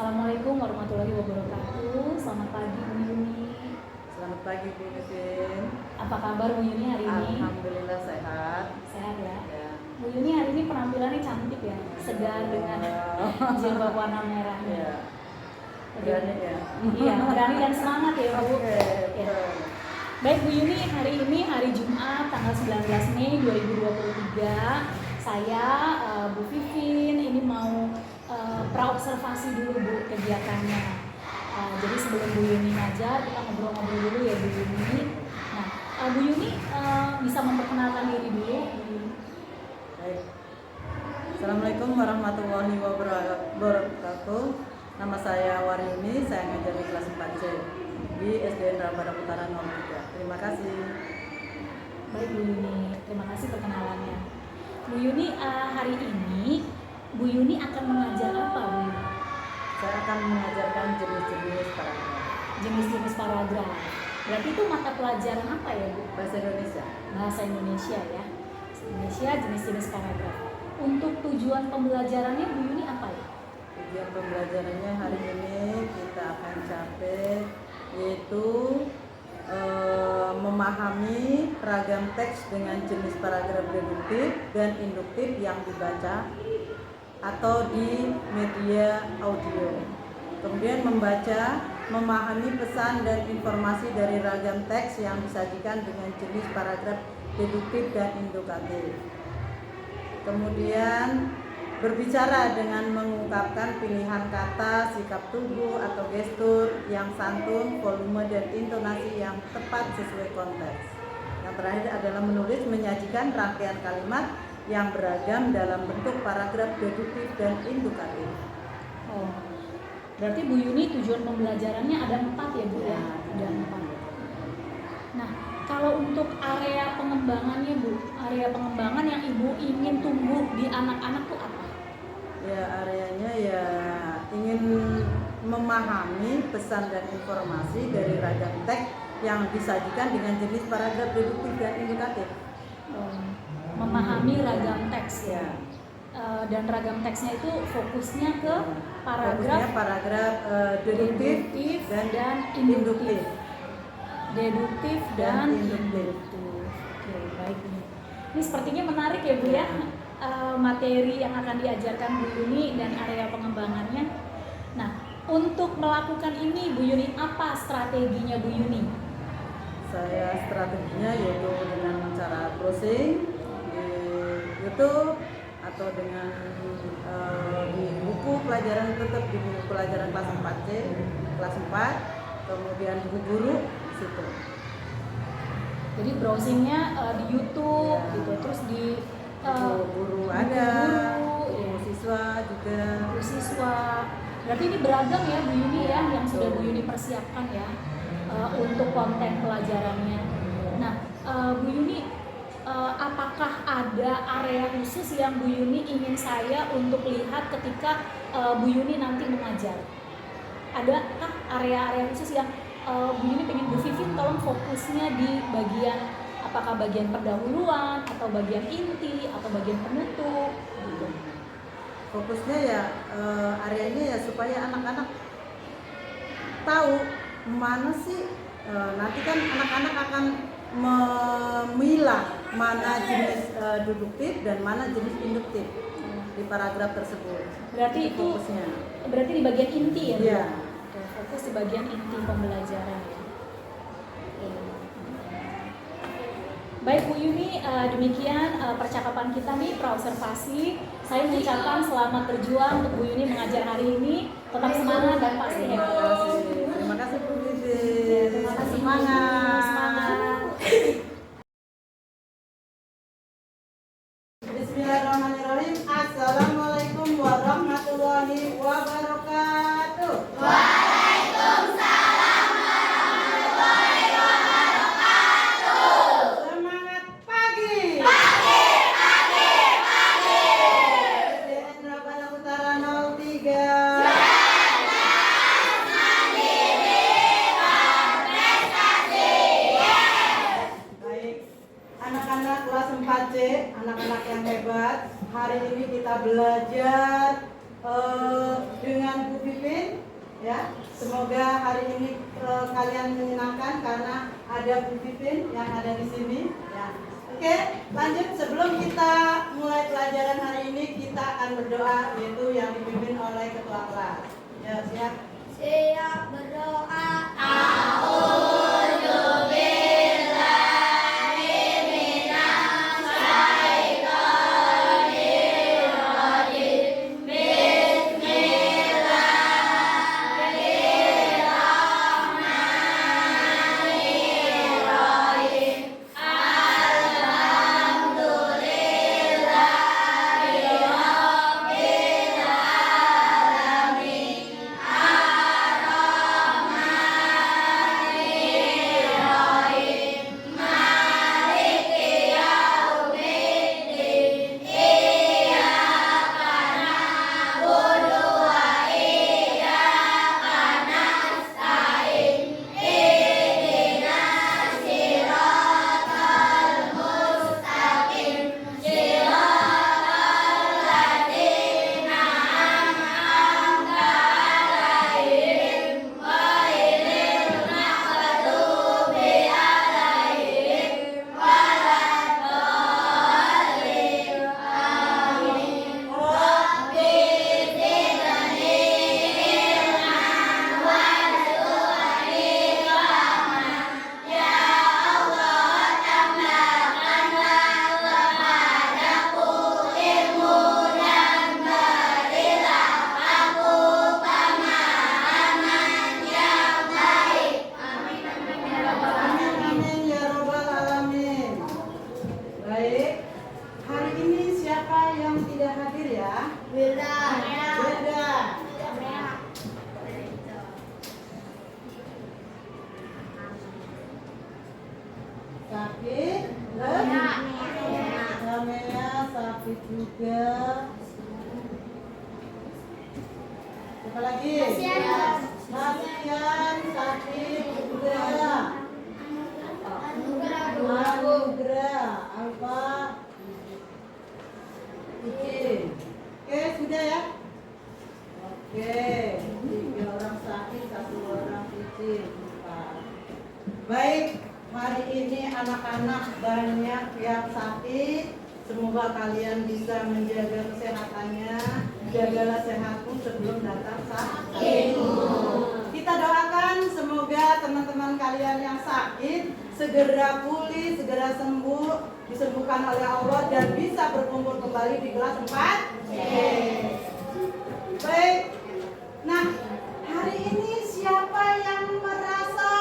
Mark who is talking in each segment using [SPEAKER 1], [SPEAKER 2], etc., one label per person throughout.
[SPEAKER 1] Assalamualaikum warahmatullahi wabarakatuh. Selamat pagi Bu Yuni.
[SPEAKER 2] Selamat pagi Bu Yuni.
[SPEAKER 1] Apa kabar Bu Yuni hari ini?
[SPEAKER 2] Alhamdulillah sehat.
[SPEAKER 1] Sehat ya.
[SPEAKER 2] Ya.
[SPEAKER 1] Bu Yuni hari ini penampilannya cantik ya, segar dengan jilbab warna merahnya.
[SPEAKER 2] Berani ya.
[SPEAKER 1] Iya, berani dan semangat ya Bu. Ya. Baik Bu Yuni, hari ini hari Jumat tanggal 19 Mei 2023. Saya Bu Vivin ini mau praobservasi dulu Bu kegiatannya. Jadi sebelum Bu Yuni ngajar, kita ngobrol-ngobrol dulu ya Bu Yuni. Nah, Bu Yuni bisa memperkenalkan diri dulu Bu Yuni.
[SPEAKER 2] Baik. Assalamualaikum warahmatullahi wabarakatuh. Nama saya Waryuni, saya ngajar di kelas 4C di SDN Rabada Utara 03. Terima kasih.
[SPEAKER 1] Baik Bu Yuni, terima kasih perkenalannya. Bu Yuni, hari ini Bu Yuni akan mengajar apa Bu Yuni?
[SPEAKER 2] Saya akan mengajarkan jenis-jenis paragraf.
[SPEAKER 1] Jenis-jenis paragraf. Berarti itu mata pelajaran apa ya Bu?
[SPEAKER 2] Bahasa Indonesia.
[SPEAKER 1] Bahasa Indonesia ya. Bahasa Indonesia jenis-jenis paragraf. Untuk tujuan pembelajarannya Bu Yuni apa ya?
[SPEAKER 2] Tujuan pembelajarannya hari ini kita akan capai yaitu memahami ragam teks dengan jenis paragraf deduktif dan induktif yang dibaca atau di media audio. Kemudian membaca, memahami pesan dan informasi dari ragam teks yang disajikan dengan jenis paragraf deduktif dan indukatif. Kemudian berbicara dengan mengungkapkan pilihan kata, sikap tubuh atau gestur yang santun, volume dan intonasi yang tepat sesuai konteks. Yang terakhir adalah menulis menyajikan rangkaian kalimat yang beragam dalam bentuk paragraf deduktif dan indukatif.
[SPEAKER 1] Oh, berarti Bu Yuni tujuan pembelajarannya ada 4 ya Bu ya? Ada 4. Nah, kalau untuk area pengembangannya Bu, area pengembangan yang Ibu ingin tumbuh di anak-anak tuh apa?
[SPEAKER 2] Ya, areanya ya ingin memahami pesan dan informasi dari ragam teks yang disajikan dengan jenis paragraf deduktif dan indukatif.
[SPEAKER 1] Memahami ragam teks ya. Dan ragam teksnya itu fokusnya ke paragraf
[SPEAKER 2] deduktif dan induktif.
[SPEAKER 1] Deduktif dan induktif. Oke, baik ini. Ini sepertinya menarik ya Bu ya. Materi yang akan diajarkan Bu Yuni dan area pengembangannya. Nah, untuk melakukan ini Bu Yuni, apa strateginya Bu Yuni?
[SPEAKER 2] Saya strateginya yaitu dengan cara browsing di YouTube atau dengan di buku pelajaran, tetap di buku pelajaran kelas 4C, kelas 4, kemudian buku guru di situ.
[SPEAKER 1] Jadi browsingnya di YouTube gitu, terus di
[SPEAKER 2] guru ada,
[SPEAKER 1] ya.
[SPEAKER 2] siswa juga.
[SPEAKER 1] Siswa. Berarti ini beragam ya Bu Yuni ya, yang sudah Bu Yuni persiapkan ya untuk konten pelajarannya. Nah, Bu Yuni, apakah ada area khusus yang Bu Yuni ingin saya untuk lihat ketika Bu Yuni nanti mengajar? Adakah area-area khusus yang Bu Yuni pengen Bu Vivin tolong fokusnya di bagian, apakah bagian pendahuluan atau bagian inti atau bagian penutup gitu?
[SPEAKER 2] Fokusnya ya areanya ya supaya anak-anak tahu mana sih nanti kan anak-anak akan memilah mana jenis deduktif dan mana jenis induktif di paragraf tersebut.
[SPEAKER 1] Berarti itu
[SPEAKER 2] fokusnya.
[SPEAKER 1] Berarti di bagian inti ya?
[SPEAKER 2] Iya.
[SPEAKER 1] Fokus di bagian inti pembelajaran ya. Baik Bu Yuni, demikian percakapan kita nih, praobservasi. Saya mengucapkan selamat berjuang untuk Bu Yuni mengajar hari ini. Tetap semangat dan pasti hebat.
[SPEAKER 2] Terima kasih Bu Vivi.
[SPEAKER 1] Terima kasih.
[SPEAKER 2] Semangat. Bismillahirrahmanirrahim. Assalamualaikum warahmatullahi wabarakatuh. Anak-anak kelas 4C, anak-anak yang hebat, hari ini kita belajar dengan Bu Pipin, ya. Semoga hari ini kalian menyenangkan karena ada Bu Pipin yang ada di sini, ya. Oke, lanjut. Sebelum kita mulai pelajaran hari ini, kita akan berdoa, yaitu yang dipimpin oleh ketua kelas. Ya, siap.
[SPEAKER 3] Siap berdoa.
[SPEAKER 2] Amin ya robbal alamin. Baik, hari ini siapa yang tidak hadir ya? Beda. Sakit? Samea sakit juga. Siapa lagi? Kasihan sakit juga. Anugerah apa? Izin. Oke, sudah ya? Oke, 3 orang sakit, 1 orang izin. Baik, hari ini anak-anak banyak yang sakit. Semoga kalian bisa menjaga kesehatannya. Jagalah sehatmu sebelum datang sakitmu. Kita doakan semoga teman-teman kalian yang sakit segera pulih, segera sembuh, disembuhkan oleh Allah dan bisa berkumpul kembali di kelas 4. Baik. Nah, hari ini siapa yang merasa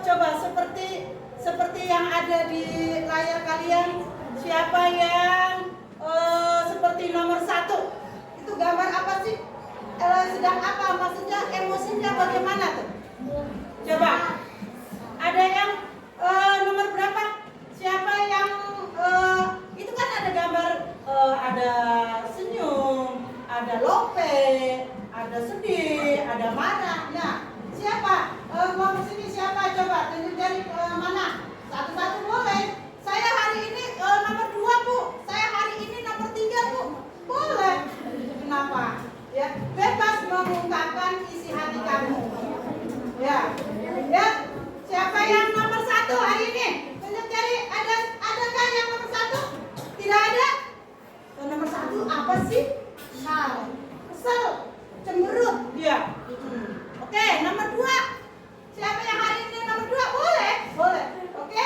[SPEAKER 2] coba seperti yang ada di layar kalian, siapa yang seperti nomor 1? Itu gambar apa sih? Sedang apa? Maksudnya emosinya bagaimana tuh? Coba. Ada yang nomor berapa? Siapa yang itu kan ada gambar ada senyum, ada lope, ada sedih, ada marah. Nah, siapa? Mau sini siapa? Coba tunjuk jari mana? Satu-satu boleh. Saya hari ini nomor 2, Bu. Saya hari ini nomor 3, Bu. Boleh. Kenapa? Ya, bebas mengungkapkan isi hati kamu. Ya. Ya. Siapa yang nomor 1 hari ini? Tunjuk jari. Adakah yang nomor 1? Tidak ada? Nomor 1 apa sih? Kesel. Cemberut dia. Oke, nomor 2. Siapa yang hari ini nomor 2? Boleh? Boleh. Oke.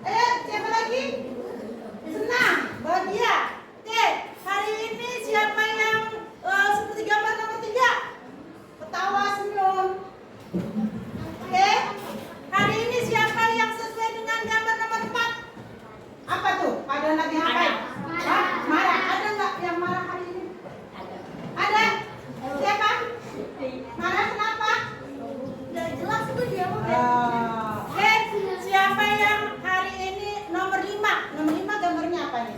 [SPEAKER 2] Ayo, siapa lagi? Senang, bahagia. Oke, hari ini siapa yang seperti gambar nomor 3? Ketawa, senyum. Oke. Hari ini siapa yang sesuai dengan gambar nomor 4? Apa tuh? Pada lagi ngapain? Marah. Ada nggak yang marah hari ini? Ada. Siapa? Marah kenapa?
[SPEAKER 3] Udah jelas itu dia.
[SPEAKER 2] Oke, siapa yang hari ini nomor 5? Nomor 5 gambarnya apa nih?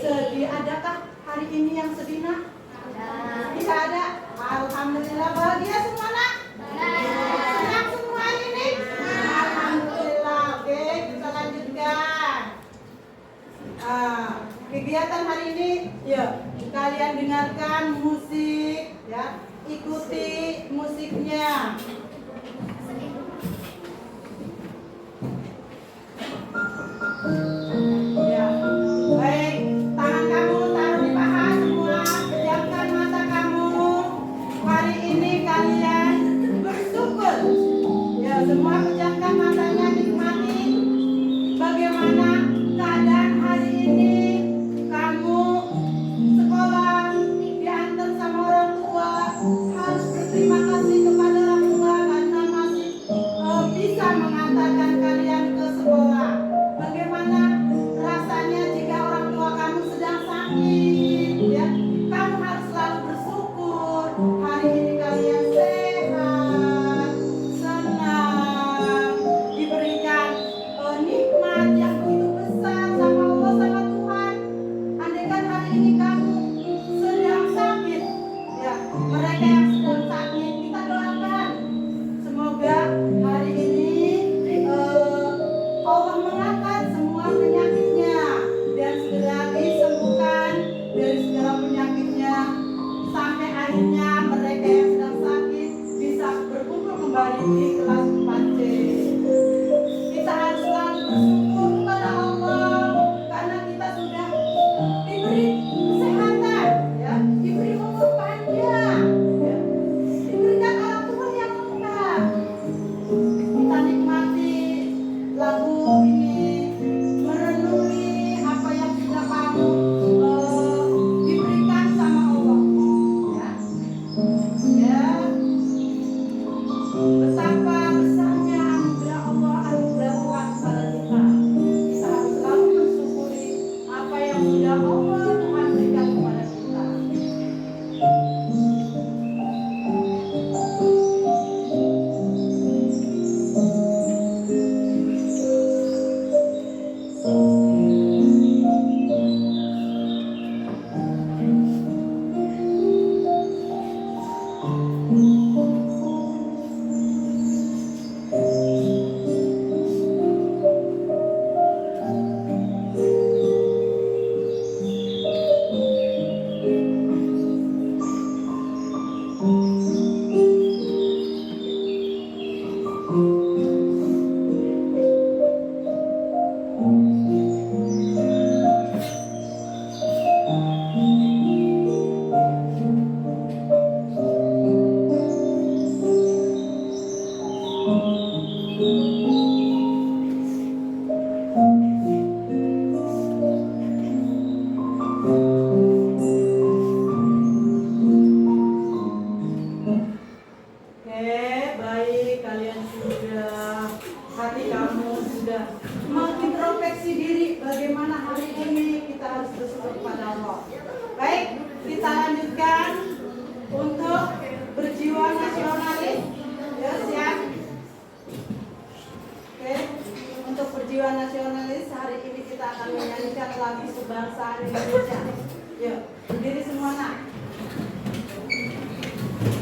[SPEAKER 2] Sedih. Adakah hari ini yang sedih, Nak? Tidak ada. Alhamdulillah. Bahagia semua, Nak? Senang semua ini? Alhamdulillah. Oke, kita lanjutkan. Kegiatan hari ini, yuk kita kalian dengarkan musik, ya, ikuti musiknya. Ya, baik, tangan kamu taruh di paha semua, pejamkan mata kamu. Hari ini kalian bersyukur. Ya, semua pejamkan matanya, nikmati bagaimana keadaan hari ini. Kamu sekolah diantar sama orang tua, harus berterima kasih kepada orang tua karena masih bisa mengantarkan kalian ke sekolah. Bagaimana rasanya jika orang tua kamu sedang sakit, ya? Kamu harus selalu bersyukur. Hari ini kalian sehat, senang, diberikan nikmat yang begitu besar sama Allah, sama Tuhan. Andaikan hari ini kamu sedang sakit, ya, mereka yang sedang sakit kita doakan semoga hari ini Allah mengangkat semua penyakitnya dan segera disembuhkan dari segala penyakitnya, sampai akhirnya mereka yang sedang sakit bisa berkumpul kembali di kelas 4C. Kita harus selalu bersyukur kepada Allah karena kita sudah diberi kesehatan, ya, diberi umur panjang, ya, diberikan orang tua yang lengkap. Kita nikmati lagu ini, merenungi apa yang sudah kamu diberikan sama Allah, ya, ya. Betapa besarnya anugerah Allah, anugerah Tuhan kepada kita. Kita harus selalu mensyukuri apa yang sudah Allah Tuhan berikan kepada kita. Oke, baik, kalian sudah, hati kamu sudah mengintrospeksi diri bagaimana hari ini kita harus bersyukur kepada Allah. Baik, kita lanjutkan untuk berjiwa nasionalis. Ya, siap. Oke, untuk berjiwa nasionalis hari ini kita akan menyanyikan lagu kebangsaan Indonesia. Yuk, berdiri semua, nak.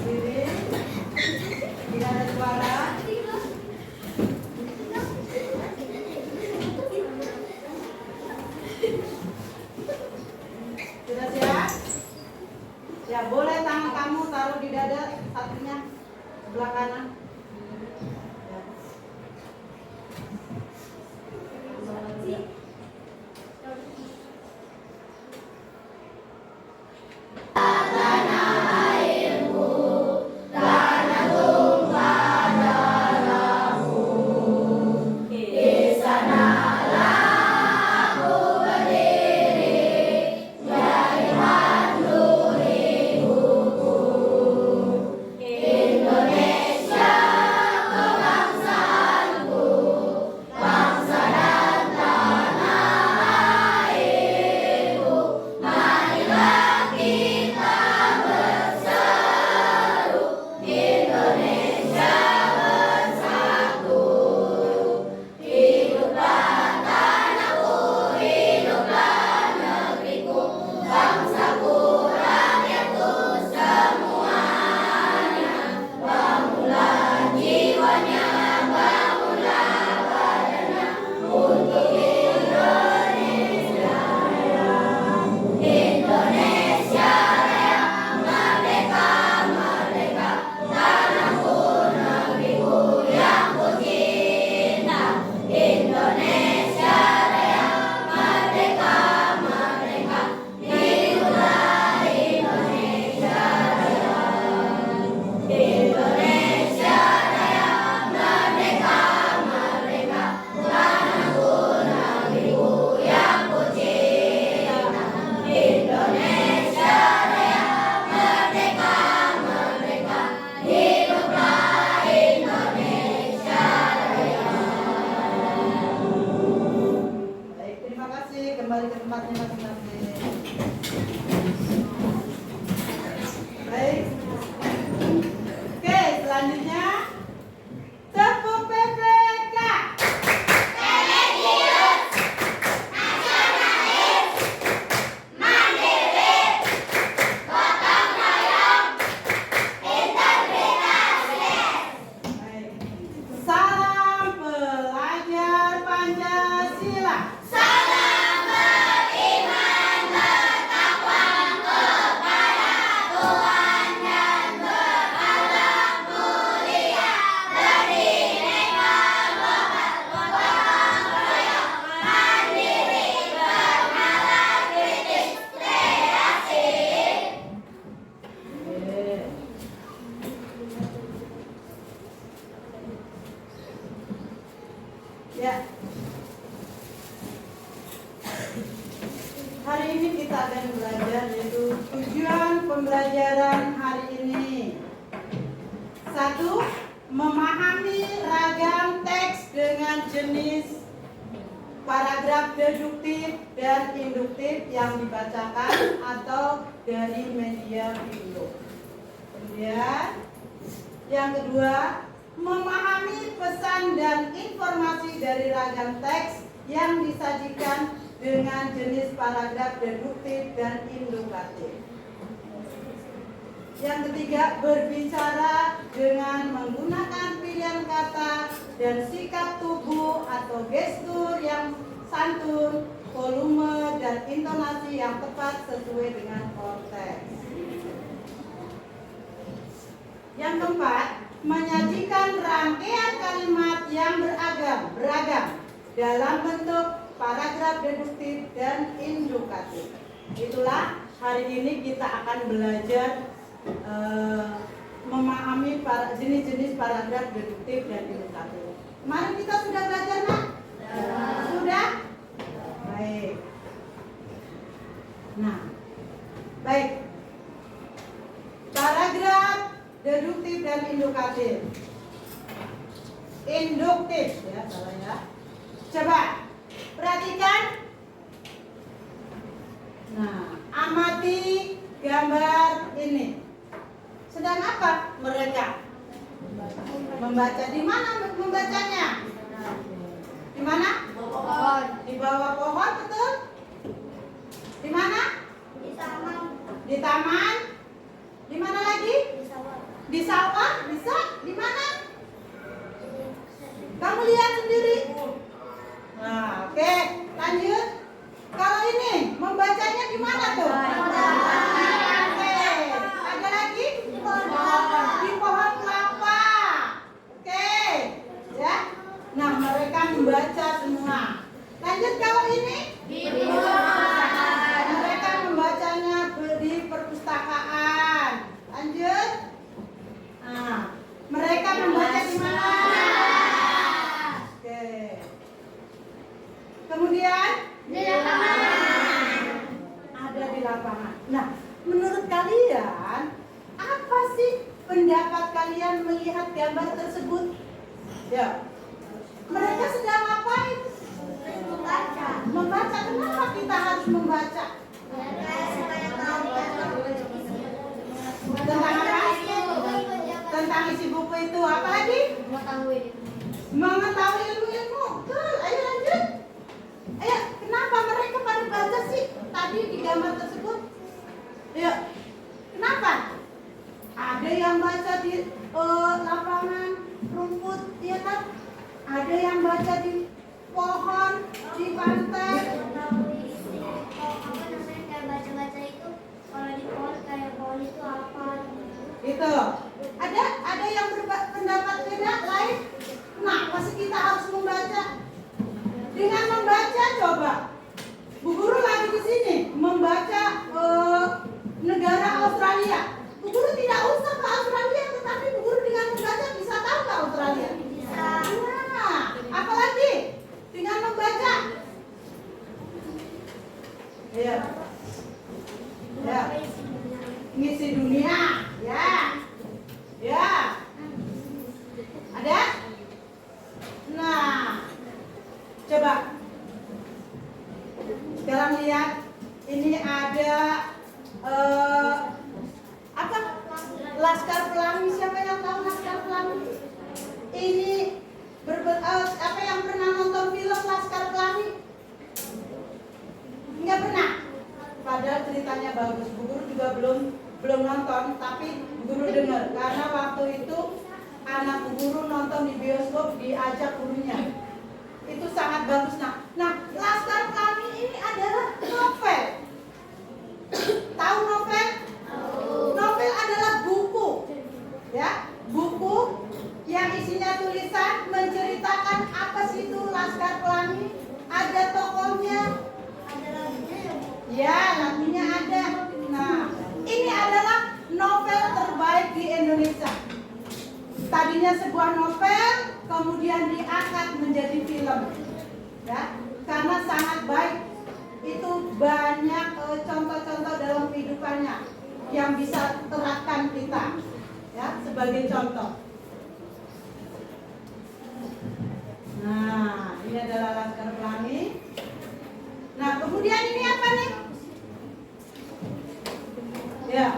[SPEAKER 2] Berdiri. Tidak ada suara. Sudah siap? Ya, boleh tangan kamu taruh di dada, satunya sebelah kanan. Ya.
[SPEAKER 3] Tanah airmu, tanah tumpah darah.
[SPEAKER 2] Pancasila. Ya. Hari ini kita akan belajar yaitu tujuan pembelajaran hari ini. 1. Memahami ragam teks dengan jenis paragraf deduktif dan induktif yang dibacakan atau dari media video. Kemudian yang kedua, memahami pesan dan informasi dari ragam teks yang disajikan dengan jenis paragraf deduktif dan induktif. Yang ketiga, berbicara dengan menggunakan pilihan kata dan sikap tubuh atau gestur yang santun, volume dan intonasi yang tepat sesuai dengan konteks. Yang keempat, menyajikan rangkaian kalimat yang beragam dalam bentuk paragraf deduktif dan induktif. Itulah hari ini kita akan belajar memahami jenis-jenis paragraf deduktif dan induktif. Kemarin kita sudah belajar, Nak? Sudah? Baik. Nah, baik. Paragraf deduktif dan induktif. Induktif ya, salah ya. Coba perhatikan. Nah, amati gambar ini. Sedang apa mereka? Membaca. Di mana membacanya? Di mana?
[SPEAKER 3] Pohon.
[SPEAKER 2] Di bawah pohon, betul? Di mana?
[SPEAKER 3] Di taman.
[SPEAKER 2] Di taman. Di mana lagi?
[SPEAKER 3] Di sawah.
[SPEAKER 2] Di sawah, bisa? Di mana? Kamu lihat sendiri. Nah, oke, lanjut. Kalau ini membacanya di mana tuh? Oke, ada lagi? Di pohon kelapa. Oke, ya. Nah, mereka membaca semua. Lanjut, kalau ini? Mereka membacanya di perpustakaan. Lanjut. Nah, mereka membaca di mana? Oke. Kemudian
[SPEAKER 3] Di lapangan.
[SPEAKER 2] ada di lapangan. Nah, menurut kalian apa sih pendapat kalian melihat gambar tersebut? Ya. Mereka sedang ngapain?
[SPEAKER 3] Membaca.
[SPEAKER 2] Membaca. Kenapa kita harus membaca?
[SPEAKER 3] Supaya tahu
[SPEAKER 2] Tentang apa? Tentang isi buku itu. Apa lagi?
[SPEAKER 3] mengetahui.
[SPEAKER 2] Mengetahui ilmu-ilmu. Betul. Ayo lanjut. Ayo, kenapa mereka pada baca sih tadi di gambar tersebut? Ayo, kenapa? Ada yang baca di lapangan rumput, ya kan? Ada yang baca di pohon, di pantai.
[SPEAKER 3] Kayak baca-baca itu kalau di pohon kayak pohon itu apa?
[SPEAKER 2] Itu. Ada yang berpendapat beda lain? Kenapa sih kita harus membaca? Dengan membaca, coba Bu Guru lagi di sini membaca negara Australia. Bu Guru tidak usah ke Australia, tetapi Bu Guru dengan membaca bisa tahu ke Australia.
[SPEAKER 3] Bisa.
[SPEAKER 2] Nah, apalagi dengan membaca. Ya, ya, ngisi dunia, ya, ya. Ada? Nah, coba sekarang lihat, ini ada apa? Laskar Pelangi. Siapa yang tahu Laskar Pelangi? Ini apa yang pernah nonton film Laskar Pelangi? Enggak pernah. Padahal ceritanya bagus. Bu Guru juga belum nonton, tapi Bu Guru dengar karena waktu itu anak Bu Guru nonton di bioskop diajak gurunya. Itu sangat bagus. Nah, Ya, lagunya ada. Nah, ini adalah novel terbaik di Indonesia. Tadinya sebuah novel, kemudian diangkat menjadi film. Ya, karena sangat baik. Itu banyak contoh-contoh dalam kehidupannya yang bisa terapkan kita. Ya, sebagai contoh. Nah, ini adalah Laskar Pelangi. Nah, kemudian ini apa nih? Ya.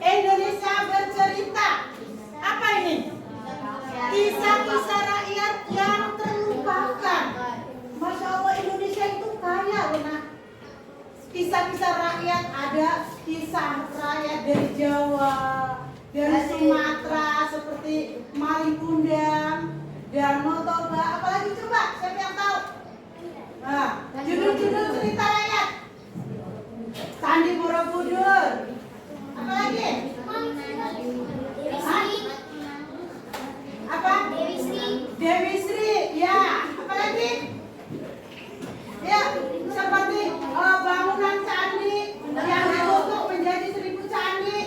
[SPEAKER 2] Indonesia bercerita. Apa ini? Kisah-kisah rakyat yang terlupakan. Masya Allah, Indonesia itu kaya loh, nah. Kisah-kisah rakyat, ada kisah rakyat dari Jawa, dari Sumatera seperti Malin Kundang, Darmo Toba, apalagi coba, siapa yang tahu? Nah, judul-judul cerita rakyat. Candi Borobudur. Apalagi? Apa? Dewi Sri, ya. Apalagi? Ya, seperti bangunan candi yang ditutup menjadi 1000 candi.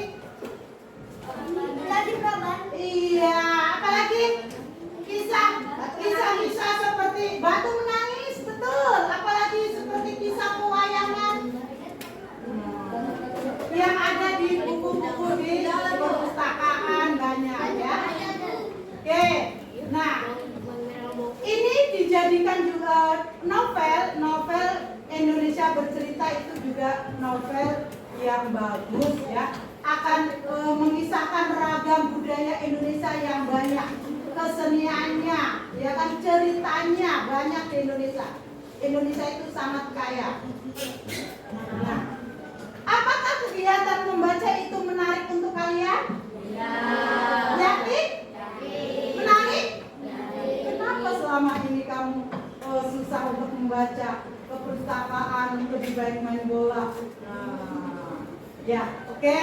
[SPEAKER 2] Iya, apalagi? Kisah seperti Batu Menangis, betul. Apalagi seperti kisah pewayangan yang ada di buku-buku di perpustakaan banyak ya. Oke, nah ini dijadikan juga novel Indonesia Bercerita, itu juga novel yang bagus ya, akan mengisahkan ragam budaya Indonesia yang banyak, keseniannya ya kan, ceritanya banyak di Indonesia. Indonesia itu sangat kaya. Nah, apakah kegiatan membaca itu menarik untuk kalian? Ya. Yakin? Menarik? Kenapa selama ini kamu susah untuk membaca, ke perpustakaan, lebih baik main bola? Nah, ya, oke.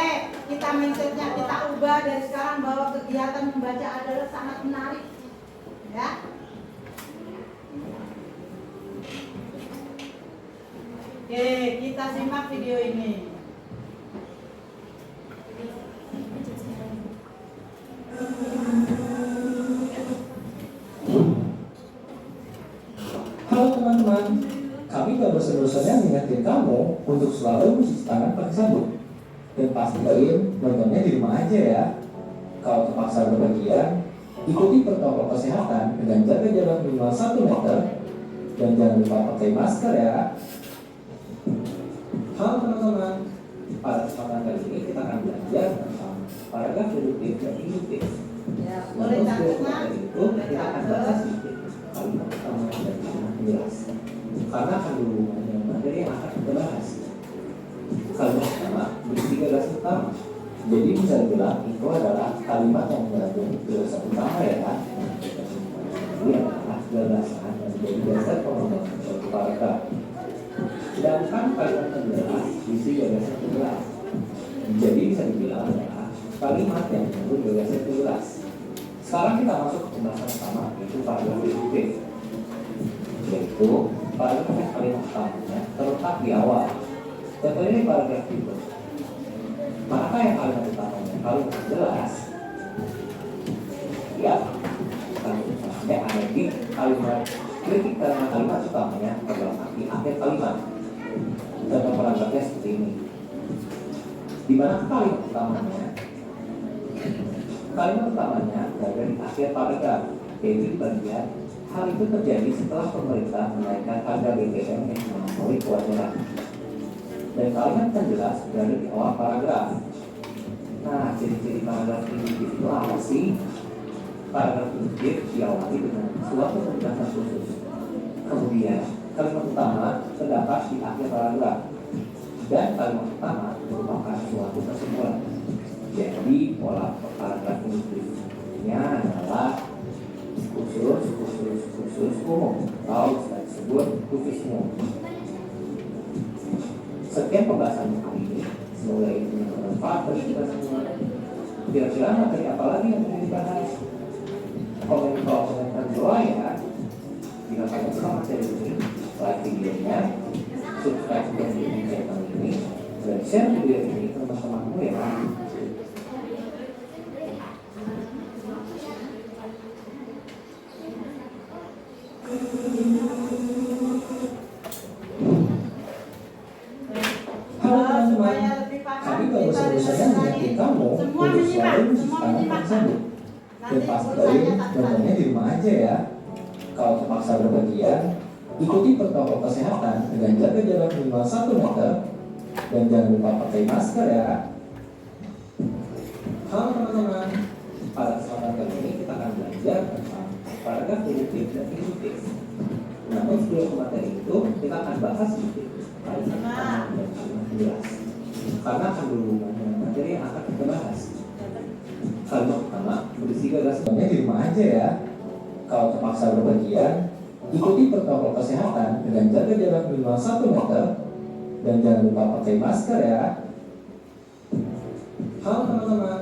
[SPEAKER 2] Kita mindsetnya kita ubah dari sekarang bahwa kegiatan membaca adalah sangat menarik. Ya. Oke, kita simak video ini.
[SPEAKER 4] Halo teman-teman, kami gak bosan-bosannya mengingatkan kamu untuk selalu mencuci tangan pakai sabun. Dan pastiin nontonnya di rumah aja ya. Kalau terpaksa berpergian, ikuti protokol kesehatan dengan jaga jarak minimal 1 meter dan jangan lupa pakai masker ya. Halo teman-teman, pada kesempatan kali ini kita akan belajar tentang paragraf deduktif dan induktif.
[SPEAKER 2] Ya, boleh catat Mas.
[SPEAKER 4] Itu kita akan bahas sedikit kalimat pertama dan kalimat penjelas. Karena akan berhubungan dengan materi yang akan kita bahas. Kalimat pertama berisi gagasan utama. Jadi bisa dibilang itu adalah kalimat yang mengandung gagasan utama ya kan. Ini adalah gagasan yang menjadi dasar pengembangan suatu paragraf. Sedangkan kalimat penjelas berisi gagasan penjelas. Jadi bisa dibilang adalah kalimat yang mengandung gagasan penjelas. Sekarang kita masuk ke pembahasan pertama, yaitu paragraf deduktif. Yaitu paragraf yang kalimat utamanya terletak di awal. Contohnya ini paragraf berikut. Manakah yang kalimat utamanya kalimat jelas? Ya, kalimat utamanya ada di kalimat kritik, karena kalimat utamanya terletak di akhir kalimat. Contoh paragrafnya seperti ini. Di mana kalimat utamanya? Kalimat utamanya berada di akhir paragraf, yaitu di bagian hal itu terjadi setelah pemerintah menaikkan harga BBM yang melampaui kewajaran. Dan kalimat penjelas berada di awal paragraf. Nah, ciri-ciri paragraf induktif itu apa sih? Paragraf induktif diawali dengan suatu penjelasan khusus. Kemudian kalimat utama terdapat di akhir paragraf. Dan kalimat utama merupakan suatu kesimpulan. Jadi pola paragraf induktifnya adalah khusus umum atau disebut khusus umum. Sekian pembahasan kali ini, semoga ini bermanfaat bagi kita semua. Kira-kira materi apa lagi yang ingin dibahas? Komentar di bawah ya. Jika kalian suka materi ini, like videonya, subscribe dan di channel ini, dan share video ini ke teman-temanmu ya. Halo teman-teman, kami baru selesai mengingatkan kamu untuk selalu mencuci tangan dengan sabun. Dan pastikan contohnya di rumah aja ya. Kalau terpaksa berpergian, ikuti protokol kesehatan dengan jaga jarak minimal 1 meter dan jangan lupa pakai masker ya. Halo teman-teman, pada kesempatan kali ini kita akan belajar tentang paragraf deduktif dan induktif. Namun sebelum ke materi itu, kita akan bahas sedikit kalimat dan kalimat penjelas. Karena akan berhubungan dengan materi yang akan kita bahas. Kalimat pertama berisi gagasannya di rumah aja ya. Kalau terpaksa berpergian, ikuti protokol kesehatan dengan jaga jarak minimal 1 meter dan jangan lupa pakai masker ya. Halo teman-teman,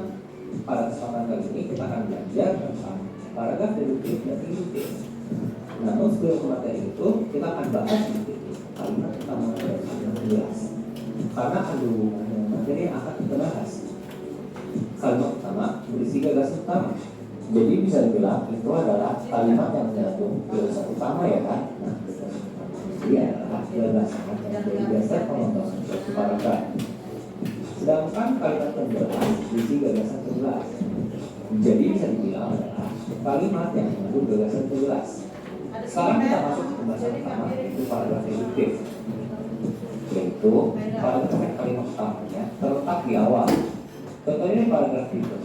[SPEAKER 4] pada kesempatan kali ini kita akan belajar tentang paragraf deduktif dan induktif. Namun sebelum ke materi itu, kita akan bahas sedikit kalimat pertama dan kalimat penjelas. Karena akan berhubungan dengan materi yang akan kita bahas. Kalimat pertama berisi gagasan utama. Jadi bisa dibilang itu adalah kalimat yang menyatu gagasan utama ya kan. Nah, ini adalah gagasan yang menjadi dasar penontonan suatu paragraf. Sedangkan kalimat penjelas berisi gagasan penjelas. Jadi bisa dibilang adalah kalimat yang mengandung gagasan penjelas. Sekarang kita masuk ke pembahasan pertama, yaitu paragraf deduktif. Yaitu paragraf yang kalimat utamanya terletak di awal. Contohnya paragraf itu.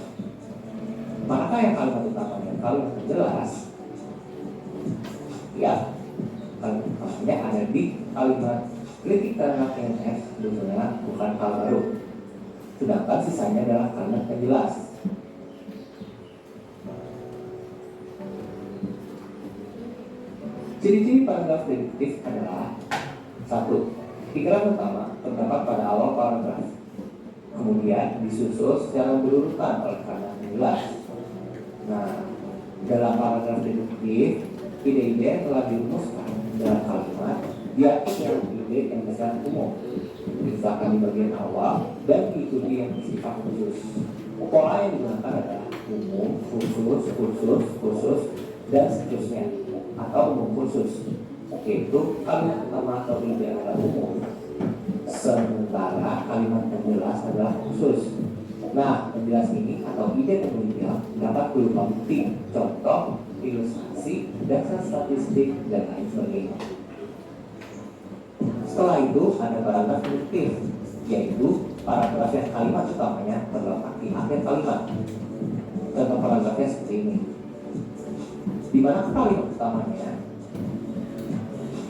[SPEAKER 4] Manakah yang kalimat utamanya kalimat penjelas? Ya, kalimat utamanya ada di kalimat kritik terhadap PNS, sebetulnya bukan hal baru. Sedangkan sisanya adalah kalimat penjelas. Ciri-ciri paragraf deduktif adalah 1. Pikiran utama terdapat pada awal paragraf, kemudian disusul secara berurutan oleh kalimat penjelas. Nah, dalam paragraf deduktif, ide-ide yang telah dirumuskan dalam kalimat diatur yang ide yang bersifat umum, misalkan di bagian awal dan diikuti yang bersifat khusus. Pola yang digunakan adalah umum, khusus, dan seterusnya, atau umum khusus, yaitu kalimat utama atau ide adalah umum, sementara kalimat penjelas adalah khusus. Nah, penjelas ini atau ide penelitian dapat berupa bukti, contoh, ilustrasi, data statistik, dan lain sebagainya. Setelah itu ada paragraf induktif, yaitu paragraf yang kalimat utamanya terletak di akhir kalimat. Contoh paragrafnya seperti ini. Di mana kalimat utamanya?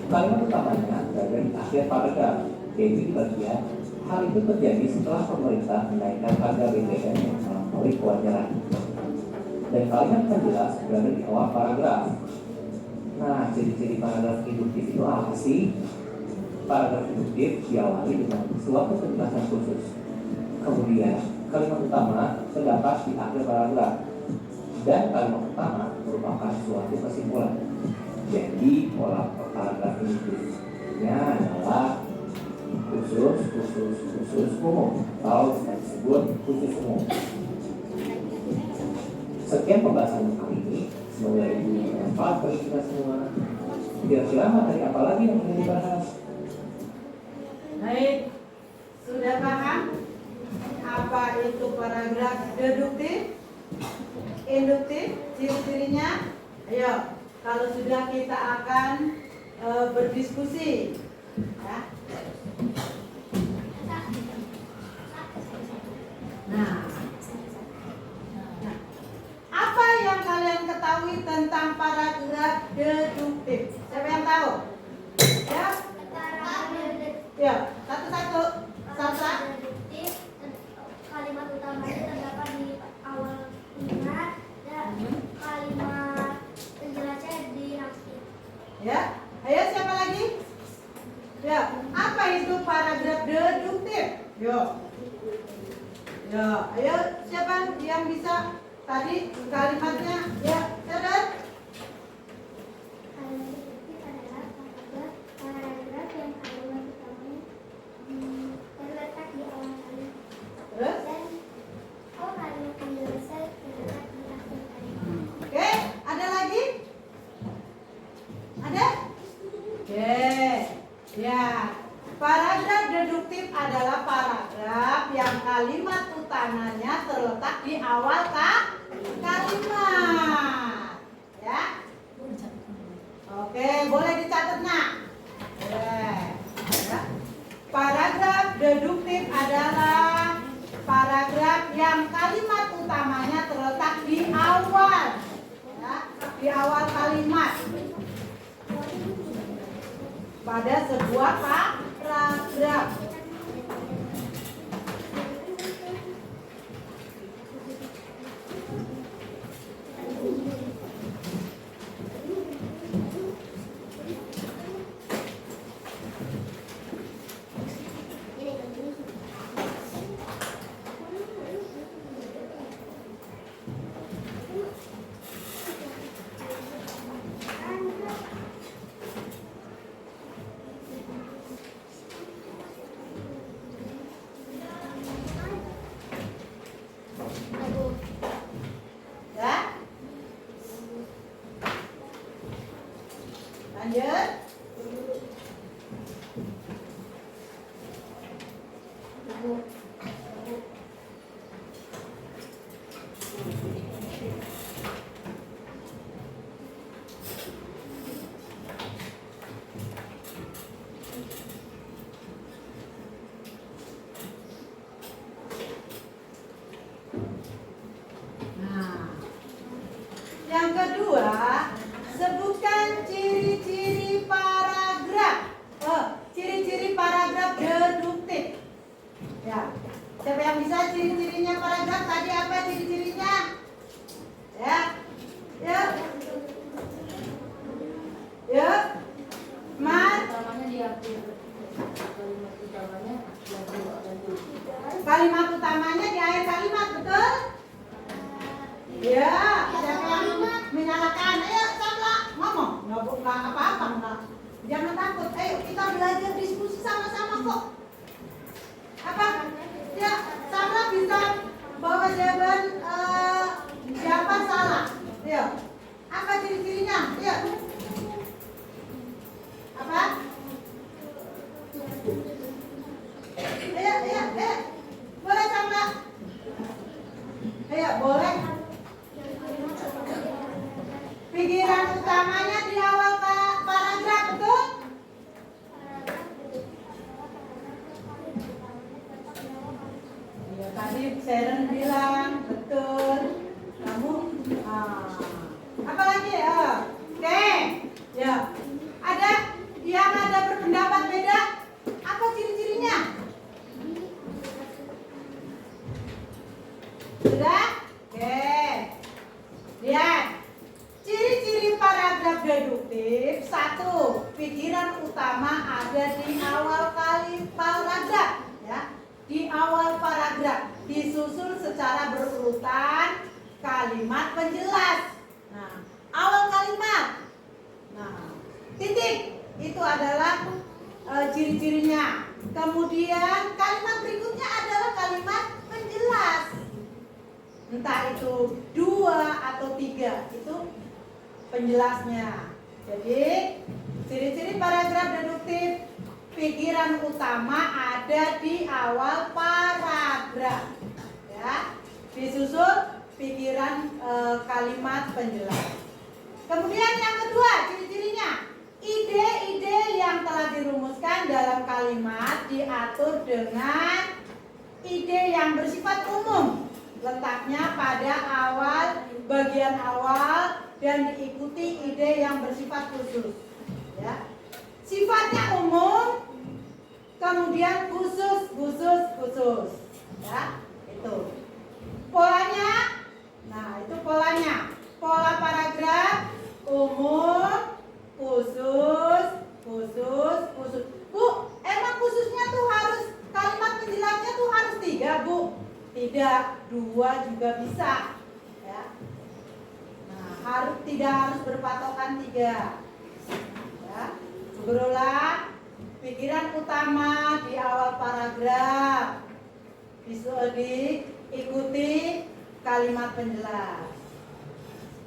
[SPEAKER 4] Kalimat utamanya berada di akhir paragraf, yaitu di bagian hal itu terjadi setelah pemerintah menaikkan harga BBM yang melampaui kewajaran. Dan kalimat penjelas berada di awal paragraf. Nah, ciri-ciri paragraf induktif itu apa sih? Paragraf induktif diawali dengan suatu penjelasan khusus. Kemudian kalimat utama terdapat di akhir paragraf. Dan kalimat utama merupakan suatu kesimpulan. Jadi pola paragraf induktifnya adalah khusus umum atau disebut khusus umum. Sekian pembahasan kali ini, semoga ini bermanfaat bagi kita semua. Kira-kira materi apa lagi yang ingin dibahas?
[SPEAKER 2] Baik, sudah paham apa itu paragraf deduktif, induktif, ciri-cirinya? Ayo, kalau sudah kita akan berdiskusi, ya. Nah, apa yang kalian ketahui tentang paragraf deduktif? Siapa yang tahu? Ya, ya, satu-satu. Sasa.
[SPEAKER 3] Deduktif, kalimat utamanya terdapat di awal kalimat dan kalimat penjelasnya di akhir.
[SPEAKER 2] Ya, ayo siapa lagi? Ya, apa itu paragraf deduktif? Yuk. Ya, ayo siapa yang bisa tadi kalimatnya? Ya, cerdas.
[SPEAKER 3] Kalimat deduktif adalah paragraf
[SPEAKER 2] kalimat utamanya terletak di awal kalimat. Ya. Oke, boleh dicatat nak? Boleh. Ya. Paragraf deduktif adalah paragraf yang kalimat utamanya terletak di awal. Ya, di awal kalimat. Pada sebuah paragraf. Ya. Lanjut. Nah, yang kedua, sebutkan ciri-ciri paragraf. Ciri-ciri paragraf deduktif. Ya, siapa yang bisa ciri-cirinya paragraf tadi apa ciri-cirinya? Ya, ya, ya, Mar.
[SPEAKER 5] Utamanya di akhir. Kalimat utamanya
[SPEAKER 2] Kalimat utamanya di akhir kalimat, betul? Ya, siapa yang menyalakan? Ayo, Sabla, ngomong. Nggak apa-apa, nggak. Jangan takut. Ayo, kita belajar diskusi sama-sama kok. Apa? Ya, Sabla bisa bawa jawaban siapa salah. Ayo, apa ciri-cirinya? Ayo. Apa? Ayo. Boleh, Sabla? Ayo, boleh. Pikiran utamanya di awal paragraf, betul? Ya, tadi Sharon bilang betul. Kamu apa lagi? Oke. Ya. Ada yang ada berpendapat beda? Apa ciri-cirinya? Sudah? Oke. Lihat. Ciri-ciri paragraf deduktif. 1. Pikiran utama ada di awal paragraf, ya. Di awal paragraf disusul secara berurutan kalimat penjelas. Nah, awal kalimat. Nah, titik itu adalah ciri-cirinya. Kemudian kalimat berikutnya adalah kalimat penjelas. Entah itu 2 atau 3, itu penjelasnya. Jadi ciri-ciri paragraf deduktif, pikiran utama ada di awal paragraf, ya, disusul pikiran kalimat penjelas. Kemudian yang kedua ciri-cirinya, ide-ide yang telah dirumuskan dalam kalimat diatur dengan ide yang bersifat umum, letaknya pada bagian awal dan diikuti ide yang bersifat khusus, ya. Sifatnya umum, kemudian khusus, ya. Itu polanya. Nah, itu polanya. Pola paragraf umum, khusus. Bu, emang khususnya tuh harus kalimat penjelasnya tuh harus 3, Bu? Tidak, 2 juga bisa, ya. Nah, tidak harus berpatokan 3, ya. Berulang, pikiran utama di awal paragraf, diikuti kalimat penjelas.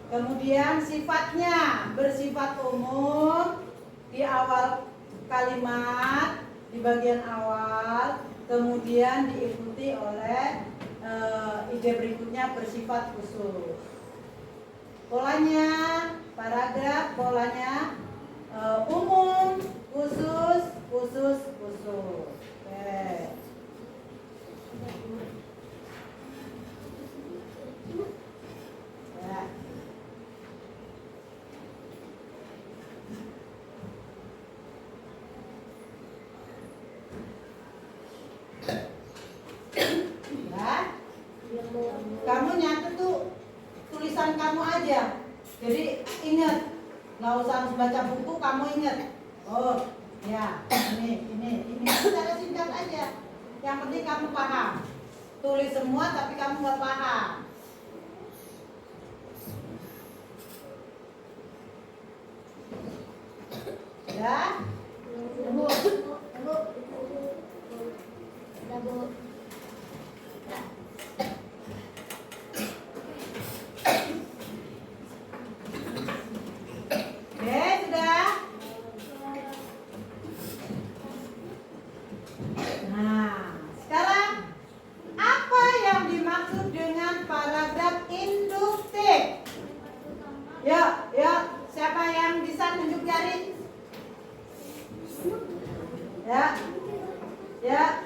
[SPEAKER 2] Kemudian sifatnya bersifat umum di awal kalimat, di bagian awal, kemudian diikuti diisi oleh ide berikutnya bersifat khusus. Polanya, paragraf polanya umum, khusus, khusus, khusus. Oke. Ya. Ya. Kamu nyatet tuh tulisan kamu aja. Jadi ingat, nggak usah harus baca buku, kamu ingat. Oh, ya, ini secara singkat aja. Yang penting kamu paham. Tulis semua tapi kamu nggak paham. Ya. Oke, sudah. Nah, sekarang apa yang dimaksud dengan paragraf induktif? Yuk, siapa yang bisa tunjuk jari? Ya,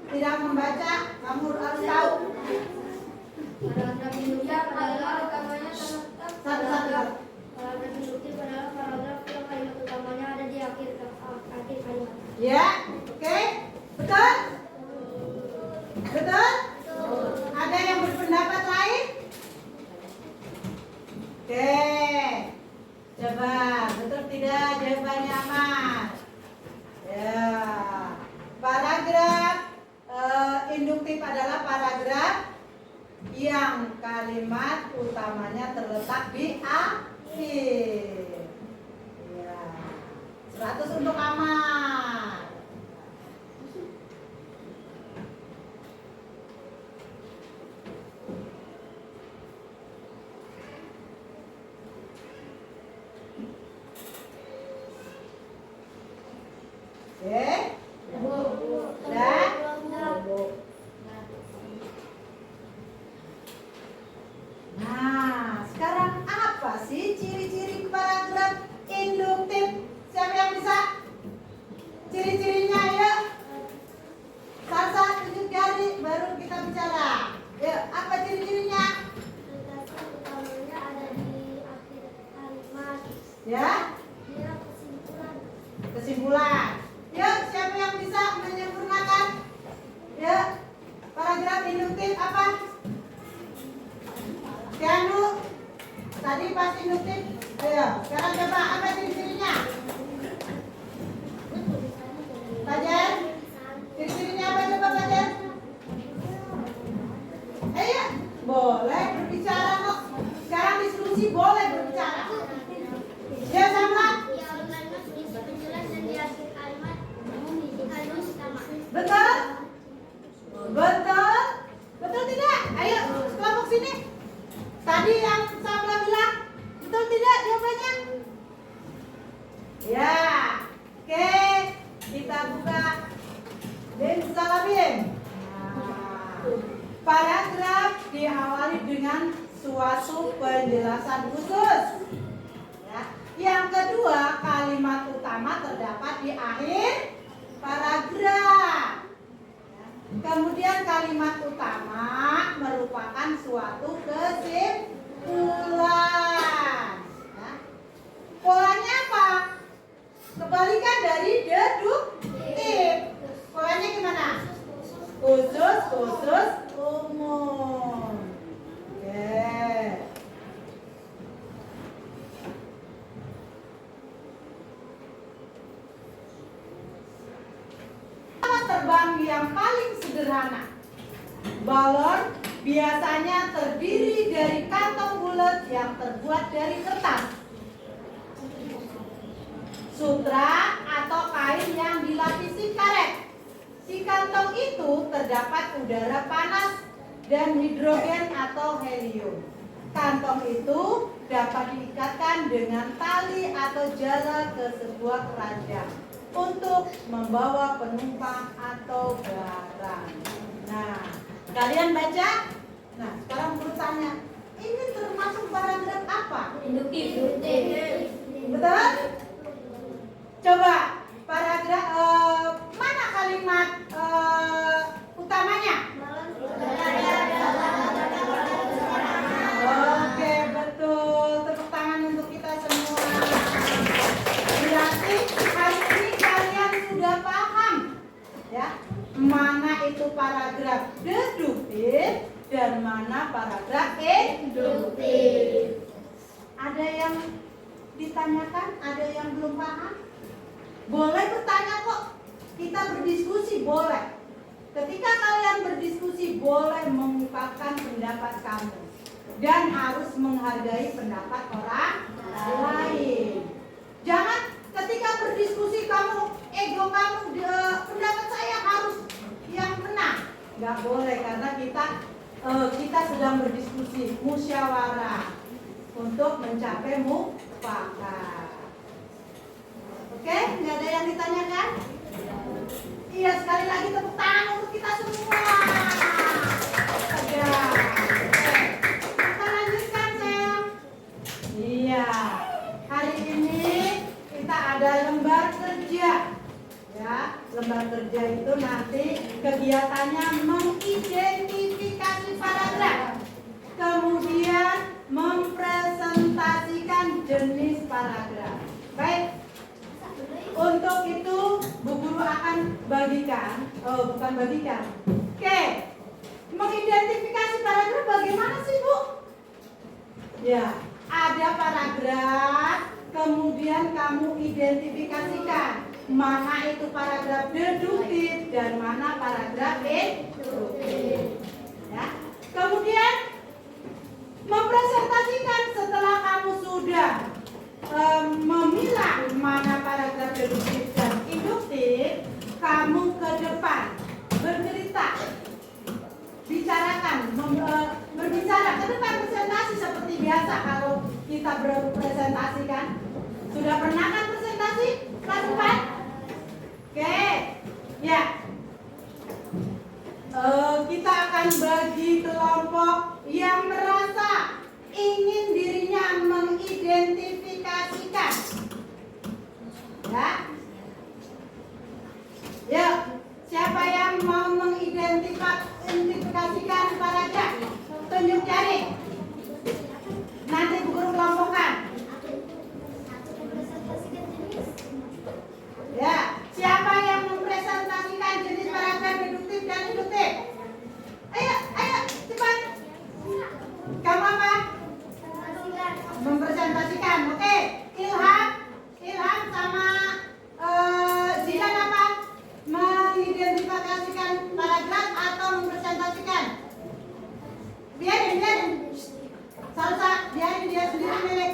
[SPEAKER 2] tidak membaca, kamu harus tahu.
[SPEAKER 3] Paragraf induktif adalah utamanya terletak
[SPEAKER 2] Satu-satu.
[SPEAKER 3] paragraf induktif adalah paragraf yang kalimat utamanya ada di akhir kalimat.
[SPEAKER 2] Ya, oke. Betul? Betul? Ada yang berpendapat lain? Oke. Coba, betul tidak jawabannya Mas? Ya. Paragraf induktif adalah paragraf yang kalimat utamanya terletak di akhir. Ya. 100 untuk Aman. Oke. Sudah? Nah, sekarang apa sih ciri-ciri paragraf induktif? Siapa yang bisa? Ciri-cirinya ya? Salsa tunjuk jari baru kita bicara. Ya, apa ciri-cirinya?
[SPEAKER 3] Paragraf utamanya ada di akhir kalimat.
[SPEAKER 2] Ya,
[SPEAKER 3] Dia kesimpulan.
[SPEAKER 2] kesimpulan. Ya, siapa yang bisa menyempurnakan? Ya, paragraf induktif apa? Tianu, tadi pas induktif. Ayo, sekarang coba apa ciri-cirinya? Fajar, ciri-cirinya apa coba Fajar? Ayo, boleh berbicara kok. Sekarang diskusi boleh berbicara. Ya sama.
[SPEAKER 3] Di awal kalimat diisi penjelas dan di akhir kalimat diisi kalimat utama.
[SPEAKER 2] Betul? Betul? Betul tidak? Ayo, kelompok sini. Tadi yang saya bilang, betul tidak jawabannya? Ya, oke. Kita buka dan salabim. Nah, paragraf diawali dengan suatu penjelasan khusus. Ya. Yang kedua, kalimat utama terdapat di akhir paragraf. Ya. Kemudian kalimat utama merupakan suatu kesimpulan. Ya. Polanya apa? Kebalikan dari deduktif. Polanya gimana? Khusus, khusus, umum. Oke. Pesawat terbang yang paling sederhana. Balon biasanya terdiri dari kantong bulat yang terbuat dari kertas. Sutra atau kain yang dilapisi karet. Di kantong itu terdapat udara panas dan hidrogen atau helium. Kantong itu dapat diikatkan dengan tali atau jala ke sebuah keranjang untuk membawa penumpang atau barang. Nah, Kalian baca? Nah, sekarang guru tanya, ini termasuk paragraf apa?
[SPEAKER 3] Induktif.
[SPEAKER 2] Betul? Coba paragraf mana kalimat utamanya? Oke, betul. Tepuk tangan untuk kita semua. Berarti hari ini kalian sudah paham ya, mana itu paragraf deduktif dan mana paragraf induktif. Ada yang ditanyakan, ada yang belum paham? Boleh bertanya kok. Kita berdiskusi boleh. Ketika kalian berdiskusi boleh mengungkapkan pendapat kamu dan harus menghargai pendapat orang lain. Jangan ketika berdiskusi kamu ego kamu pendapat saya harus yang menang. Nggak boleh karena kita sedang berdiskusi musyawarah untuk mencapai mufakat. Oke, nggak ada yang ditanyakan? Iya, sekali lagi tepuk tangan untuk kita semua. Ada. Oke. Kita lanjutkan, sayang. Iya. Hari ini kita ada lembar kerja. Ya, lembar kerja itu nanti kegiatannya mengidentifikasi paragraf. Kemudian mempresentasikan jenis paragraf. Baik. Untuk itu Bu Guru akan bagikan, Oke, mengidentifikasi paragraf bagaimana sih Bu? Ya, ada paragraf, kemudian kamu identifikasikan mana itu paragraf deduktif dan mana paragraf induktif. Ya, kemudian mempresentasikan setelah kamu sudah memilah mana paragraf deduktif dan induktif, kamu ke depan bercerita, bicarakan, berbicara ke depan presentasi seperti biasa kalau kita berpresentasi kan. Sudah pernah kan presentasi kelas 4? Oke, ya. Kita akan bagi kelompok yang merasa ingin dirinya mengidentifikasikan. Ya. Ya, siapa yang mau mengidentifikasikan paragraf? Tunjuk jari. Nanti Bu Guru kelompokkan. Ya, siapa yang mempresentasikan jenis paragraf deduktif dan induktif? Ayo, cepat. Kamu apa? Mempresentasikan. Oke, Ilham sama Zidan apa? Mengidentifikasikan paragraf atau mempresentasikan? Biarin. Salsa, biarin dia sendiri milik.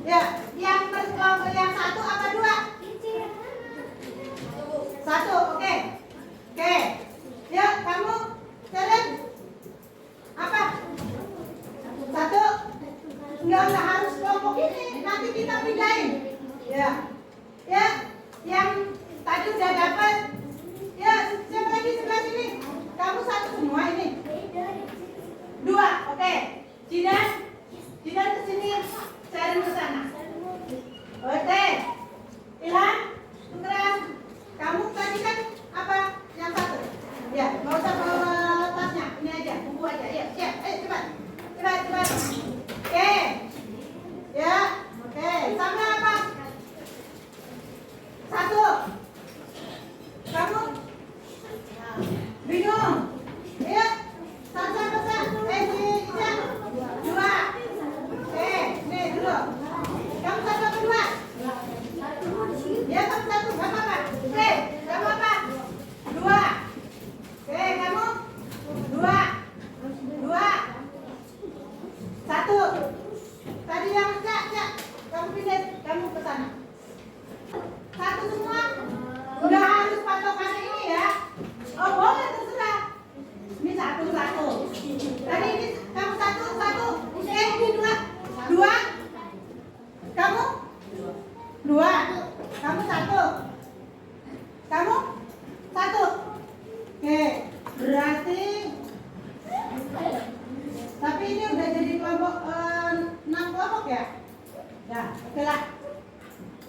[SPEAKER 2] Ya, yang satu apa dua? Satu, oke. Ya, kamu Seren apa? Satu. Enggak harus kelompok ini, nanti kita pindahin. Ya, yang tadi udah dapat. Ya, siapa lagi sebelah sini? Kamu satu semua ini. Dua, oke. Jidan kesini, Seren ke sana. Oke. Ilham, tukeran. Kamu tadi kan apa? Yang satu. Ya, nggak usah bawa tasnya, ini aja, buku aja. Ya, siap. Ayo cepat. Oke. Ya, oke. Sama apa? Satu. Kamu bingung? Ya. Satu. Dua.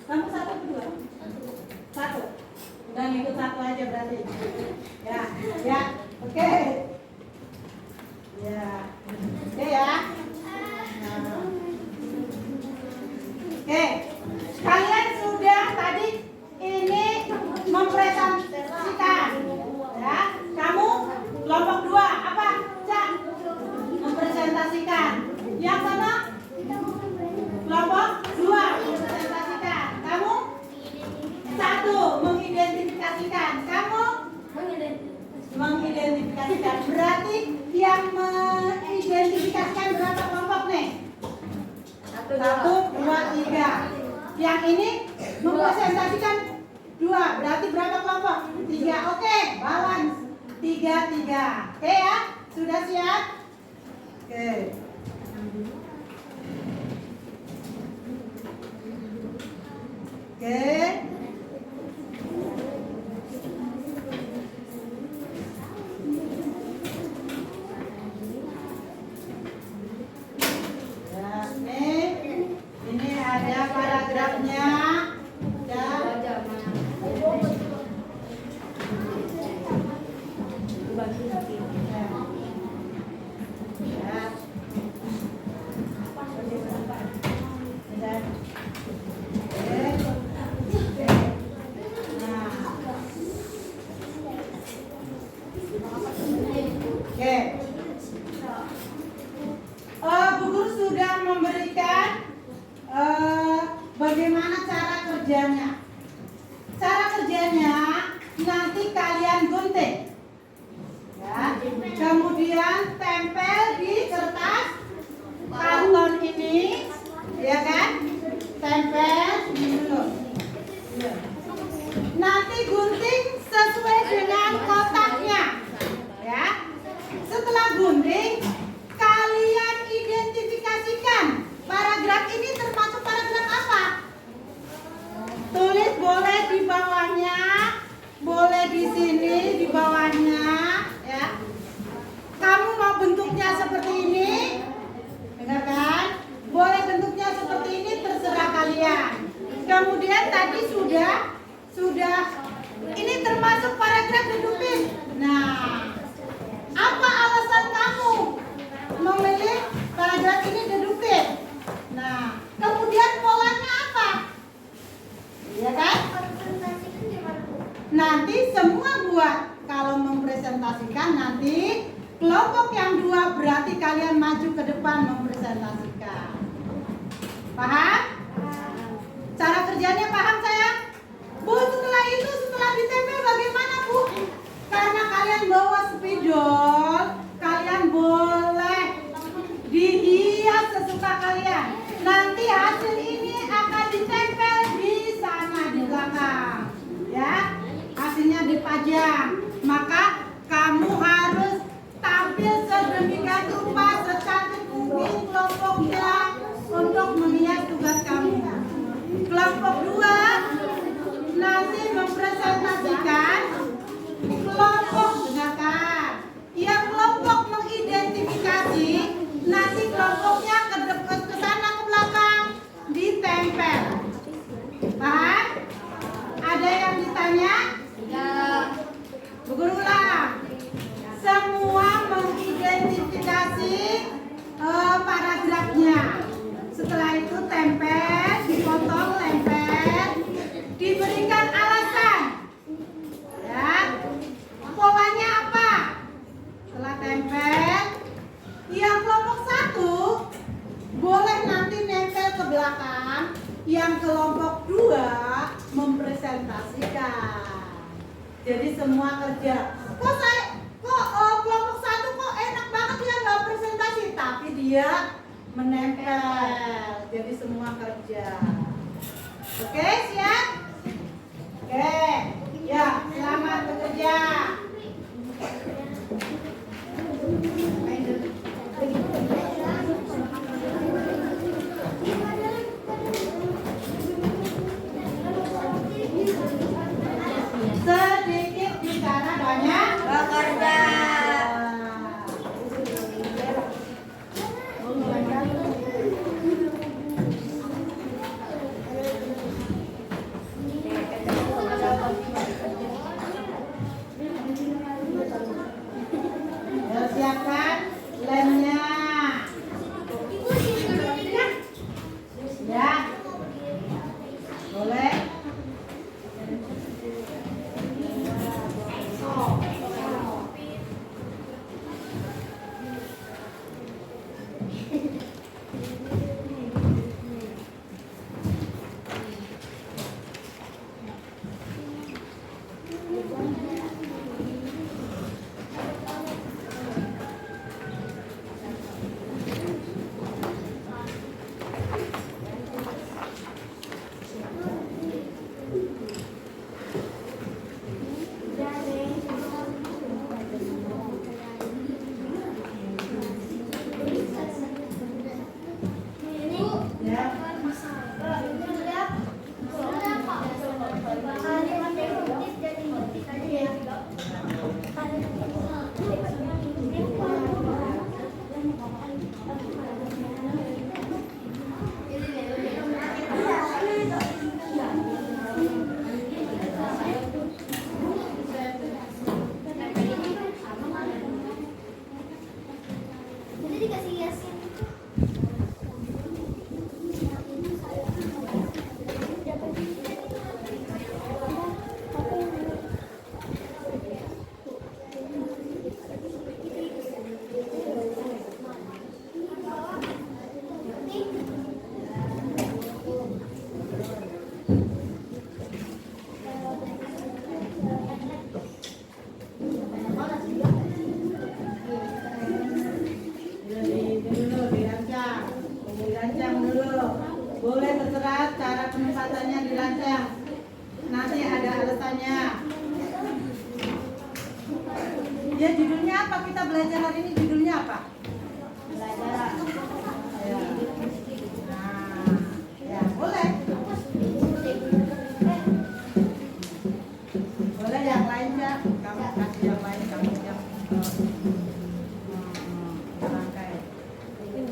[SPEAKER 2] Kamu satu atau dua? Satu. Udah ngikut satu aja berarti. Ya, ya, oke. Ya, oke ya. Nah. Oke, kalian sudah tadi ini mempresentasikan, ya. Kamu kelompok 2 apa? Cak, mempresentasikan. Yang sana kelompok 2 mempresentasikan. Kamu 1 mengidentifikasikan. Kamu mengidentifikasikan. Berarti yang mengidentifikasikan berapa kelompok nih? 1, 2, 3. Yang ini mempresentasikan 2. Berarti berapa kelompok? 3. Oke, balance. 3, 3. Oke ya? Sudah siap? Oke. Oke. Ini ada paragrafnya. Ya. Bu Guru sudah memberikan bagaimana cara kerjanya. Cara kerjanya nanti kalian gunting, ya. Kemudian tempel di kertas karton ini, ya kan? Tempel dulu. Nanti gunting sesuai dengan kotaknya, ya. Setelah gunting, kalian identifikasikan paragraf ini termasuk paragraf apa? Tulis boleh di bawahnya, boleh di sini di bawahnya, ya. Kamu mau bentuknya seperti ini, benar kan? Boleh bentuknya seperti ini, terserah kalian. Kemudian tadi sudah ini termasuk paragraf deduktif. Nah, apa alasan kamu memilih paragraf ini deduktif? Nah, kemudian polanya apa? Iya kan? Nanti semua buat. Kalau mempresentasikan nanti kelompok yang 2 berarti kalian maju ke depan mempresentasikan. Paham? Cara kerjanya paham sayang? Bu, setelah itu setelah ditempel bagaimana Bu? Karena kalian bawa spidol, kalian boleh dihias sesuka kalian. Nanti hasil ini akan ditempel di sana di belakang, ya. Hasilnya dipajang. Maka kamu harus tampil sedemikian rupa secantik mungkin kelompoknya untuk menghias tugas kamu. Kelompok 2 nanti mempresentasikan. Kelompok, dengarkan. Yang kelompok mengidentifikasi, nanti kelompoknya ke sana ke belakang ditempel. Paham? Ada yang ditanya? Ya. Bu Guru ulang. Semua mengidentifikasi paragrafnya. Setelah itu tempel, dipotong, tempel, diberikan alasan. Ya. Polanya apa? Setelah tempel, yang kelompok 1 boleh nanti nempel ke belakang, yang kelompok 2 mempresentasikan. Jadi semua kerja. Kelompok 1 kok enak banget ya nggak presentasi, tapi dia menempel. Jadi semua kerja. Oke, siap? Oke. Ya, selamat bekerja. Sedikit di sana, banyak bekerja. yang nanti ada alasannya. Ya, judulnya apa? Kita belajar hari ini judulnya apa? Belajar. Ya. Nah, ya boleh. Boleh yang lain ya. Kamu kasih yang lain, kamu yang rangkai.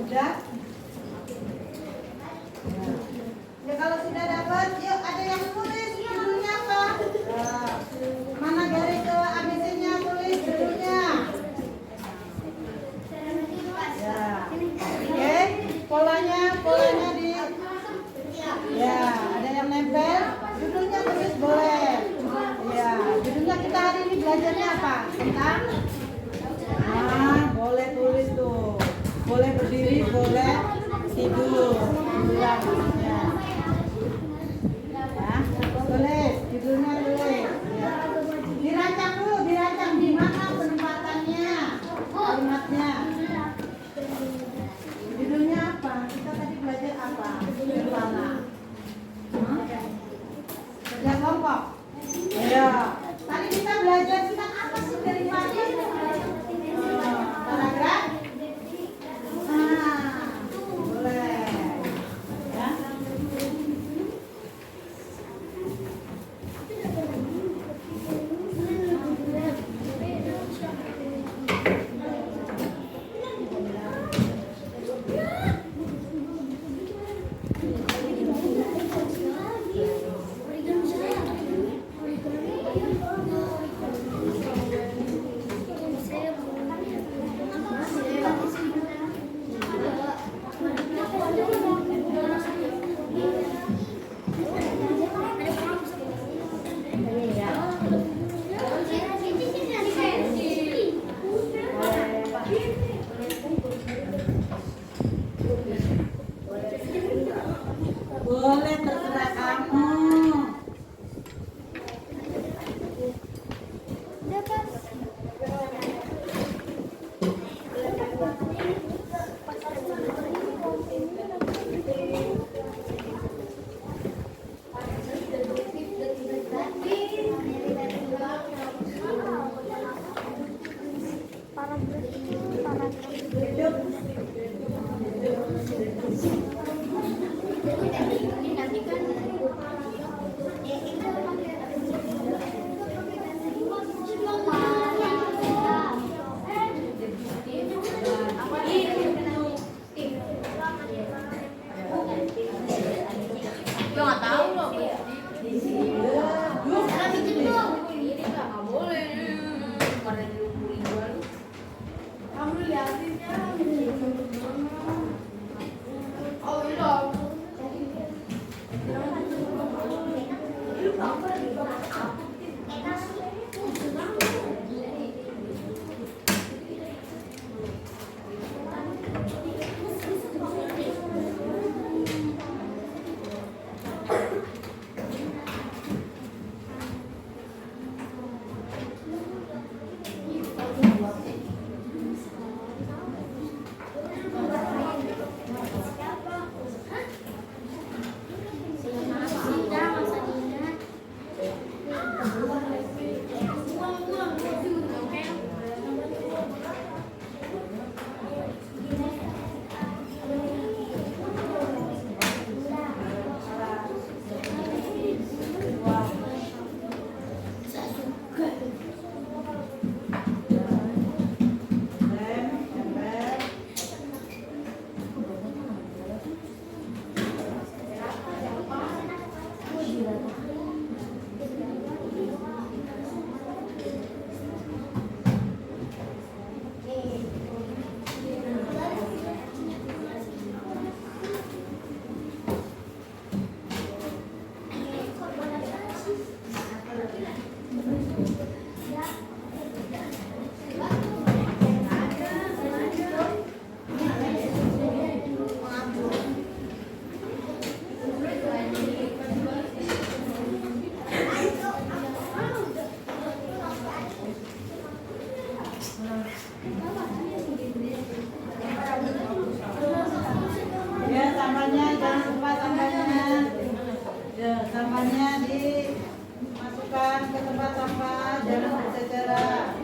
[SPEAKER 2] Udah? Ya kalau sudah dapat, yuk ada yang tulis judulnya apa? Mana garis ke ABC-nya tulis judulnya. Ya, oke. Polanya di. Ya, ada yang nempel. Judulnya tulis boleh. Ya, judulnya kita hari ini belajarnya apa? Tentang. Boleh tulis tuh. Boleh berdiri, boleh tidur. Bilang maksudnya. Ya, tulis judulnya tulis. Ya. Dirancang dulu, dirancang di mana penempatannya, kalimatnya. Judulnya apa? Kita tadi belajar apa? Bersama. Kerja kelompok. Ya. Tadi kita belajar tentang apa sih dari pagi? Paragraf. Boleh. Ya. Boleh, terserah kamu. Sampahnya dimasukkan ke tempat sampah, jangan berceceran.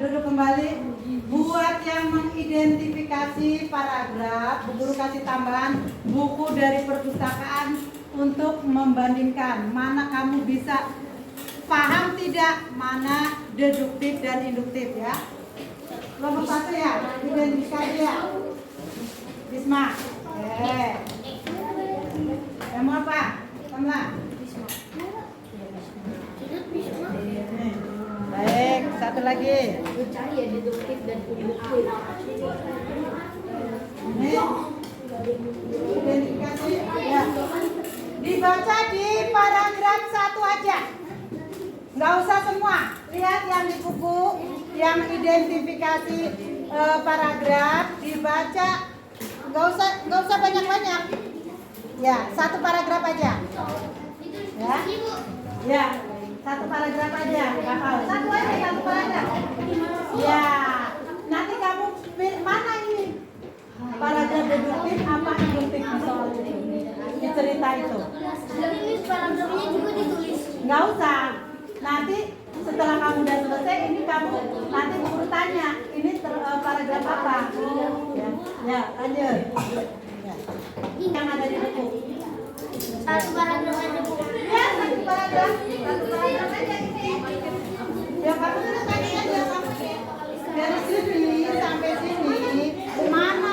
[SPEAKER 2] Duduk kembali. Buat yang mengidentifikasi paragraf, Bu Guru kasih tambahan buku dari perpustakaan untuk membandingkan mana kamu bisa paham tidak, mana deduktif dan induktif ya. Kelompok 1 ya, identifikasi ya. Bisma. Kamu apa? Kamla. Baik, satu lagi.
[SPEAKER 1] Cari ya deduktif dan induktif.
[SPEAKER 2] Ini identifikasi ya. Dibaca di paragraf 1 aja. Nggak usah semua. Lihat yang di buku, yang identifikasi paragraf dibaca. Nggak usah banyak-banyak. Ya, 1 paragraf aja. Ya. Ya. 1 paragraf aja, satu aja, 1 paragraf. Ya, nanti kamu pilih mana ini paragraf deduktif apa induktif di soal itu, di cerita itu.
[SPEAKER 3] Jadi paragrafnya juga ditulis.
[SPEAKER 2] Nggak usah. Nanti setelah kamu udah selesai, ini kamu nanti guru tanya, ini paragraf apa? Ya, lanjut. Ya. Yang ada di buku.
[SPEAKER 3] 1 paragraf aja, Bu.
[SPEAKER 2] Ya, 1 paragraf. 1 paragraf aja ini. Ya, kamu tulis tadi aja kamu. Dari sini sampai sini, mana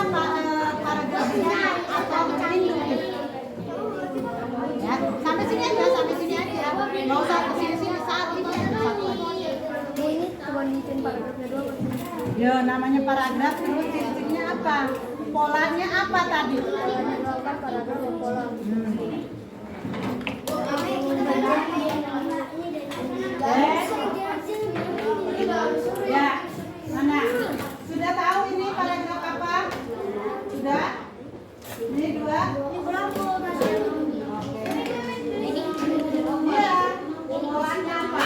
[SPEAKER 2] paragrafnya atau induktif? Ya, sampai sini aja, Nggak usah ke sini-sini, satu aja.
[SPEAKER 3] Ini cuma diitin paragrafnya doang.
[SPEAKER 2] Ya, namanya paragraf terus ciri-cirinya apa? Polanya apa tadi?
[SPEAKER 3] Paragraf yang pola.
[SPEAKER 2] Ya, mana? Sudah tahu ini paragraf apa? Sudah? Ini 2? Iya. Polanya apa?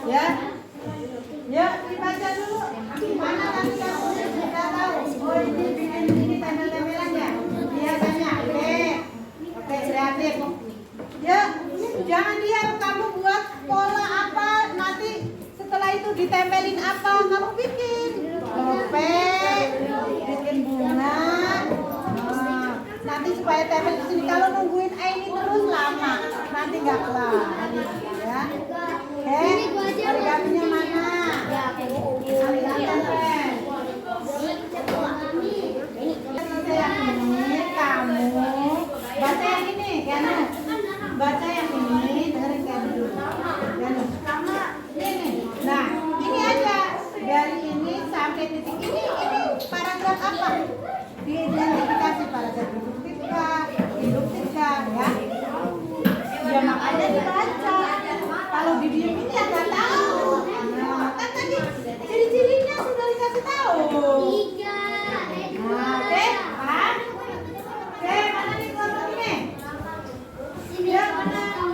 [SPEAKER 2] Ya. Ya, dibaca dulu. Mana nanti kamu sudah tahu? Oh, ini supaya tempel di sini. Kalau nungguin ini terus lama, nanti nggak kelar. Ya. Oke, origaminya mana? Origami tempel. Ini kamu baca yang ini, Ganu. Baca yang ini, dengerin Ganu dulu. Ganu. Ini. Nah, ini aja. Dari ini sampai titik ini paragraf apa? Diidentifikasi paragraf deduktif kah, induktif kah, ya? Ya makanya dibaca. Kalau di diem ini ya nggak tahu. Nah, kan tadi ciri-cirinya sudah dikasih tahu. Nah, oke, paham? Oke, mana nih kelompok ini? Ya, mana?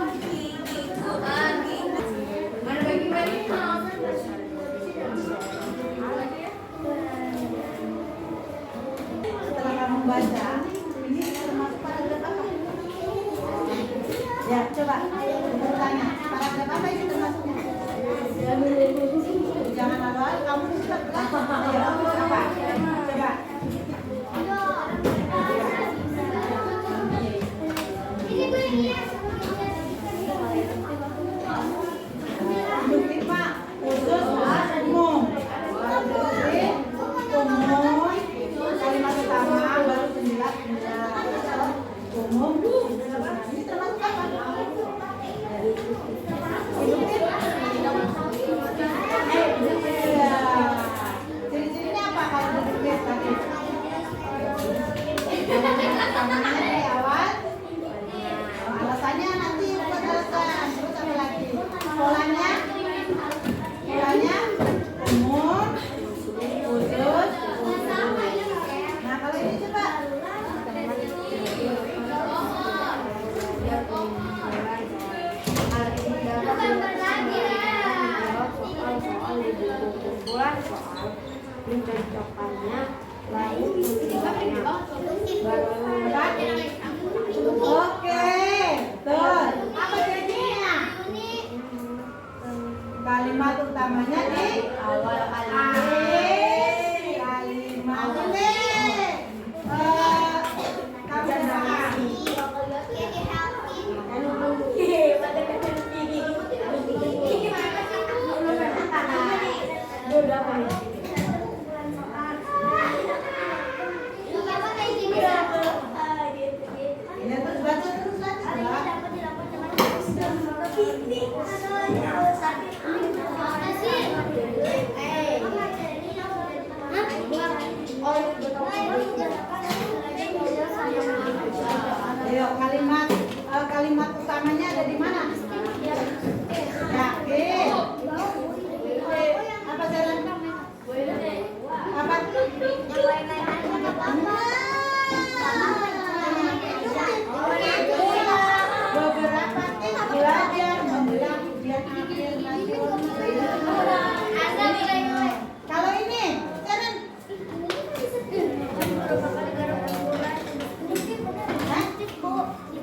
[SPEAKER 2] Setelah kamu baca, ini termasuk paragraf apa? Ya, coba bertanya, paragraf apa ini termasuknya? Jangan lalu kamu sudah ya, coba. Induktif Pak, khusus umum. Umum, kalimat utama baru penjelas umum. Ini termasuk apa? Induktif. Ya. Ciri-cirinya apa kalau induktif tadi? Utamanya di awal. Alasannya nanti buat alasan. Terus apa lagi? Polanya umum, khusus. Nah kalau ini coba.
[SPEAKER 3] Pencocokannya lain
[SPEAKER 2] Oke, betul. Apa jadinya? Kalimat utamanya di awal kalimat ini. Ya, terus baca terus Ayo, kalimat utamanya ada di mana? Yakin? Apa jalan kamu? Apa? Beberapa tips belajar menjelang ujian akhir nasional. Kalau ini, jangan.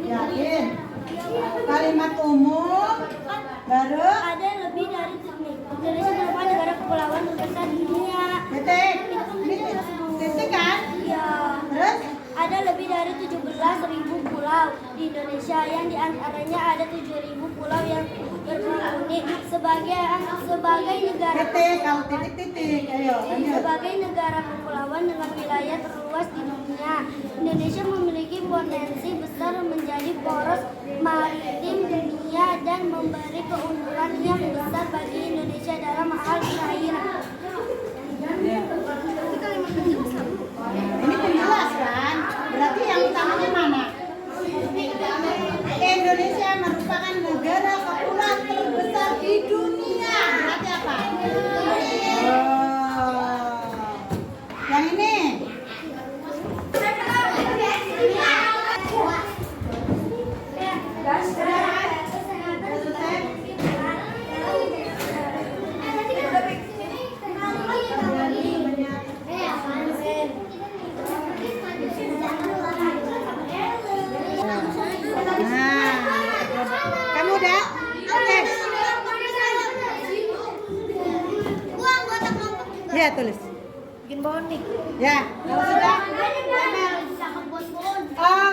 [SPEAKER 2] Yakin? Kalimat umum baru
[SPEAKER 3] Ada lebih dari Indonesia merupakan negara kepulauan terbesar di dunia.
[SPEAKER 2] titik. Ini titik kan?
[SPEAKER 3] Iya.
[SPEAKER 2] Terus
[SPEAKER 3] Ada lebih dari 17.000 pulau di Indonesia, yang diantaranya ada 7.000 pulau yang berpenghuni. Sebagai negara
[SPEAKER 2] titik, kalau titik. Ayo, lanjut.
[SPEAKER 3] sebagai negara kepulauan dengan wilayah terluas di dunia, Indonesia memiliki potensi besar menjadi poros maritim dunia dan memberi keuntungan yang besar bagi Indonesia dalam hal perairan.
[SPEAKER 2] Ini penjelas kan? Berarti yang utamanya mana? Indonesia merupakan negara kepulauan terbesar di dunia. Berarti apa? Oh. Yang ini. Kamu udah? Oke. Ya, tulis.
[SPEAKER 3] Bikin bonik.
[SPEAKER 2] Ya, kalau sudah. Oh,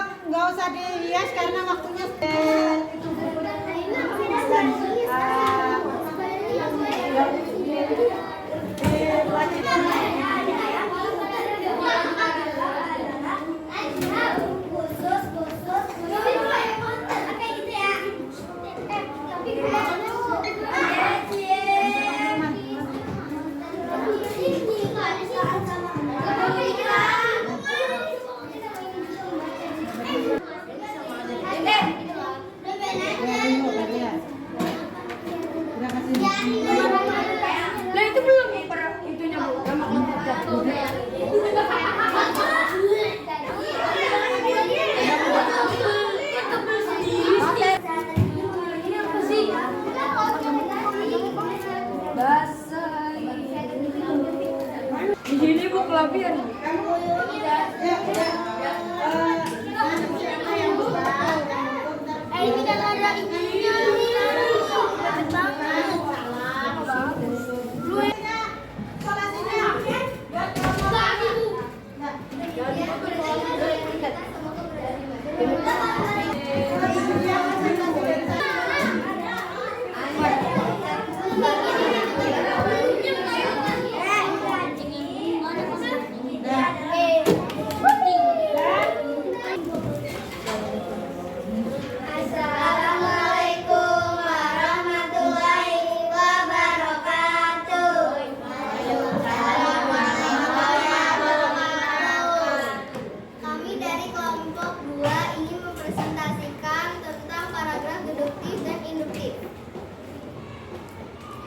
[SPEAKER 5] Di sini Bu kelapian.
[SPEAKER 3] Ini kan ada ininya nih. Assalamualaikum warahmatullahi wabarakatuh. Kami dari kelompok 2 ingin mempresentasikan tentang paragraf deduktif dan induktif.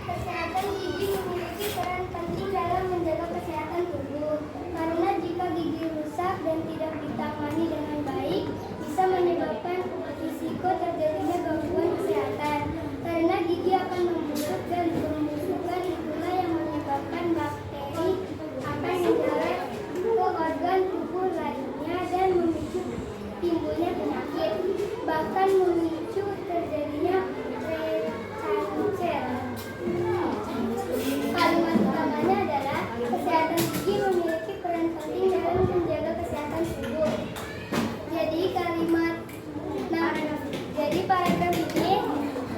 [SPEAKER 3] Kesehatan gigi memiliki peran penting dalam menjaga kesehatan tubuh. Karena jika gigi rusak dan tidak ditangani dengan baik, bisa menyebabkan risiko terjadinya gangguan kesehatan. Karena gigi akan membusuk dan pembusukan itulah yang menyebabkan bakteri akan menjalar ke organ tubuh lainnya dan memicu timbulnya penyakit, bahkan memicu terjadinya kanker. Kalimat utamanya adalah kesehatan gigi memiliki peran penting dalam menjaga kesehatan tubuh. Jadi paragraf ini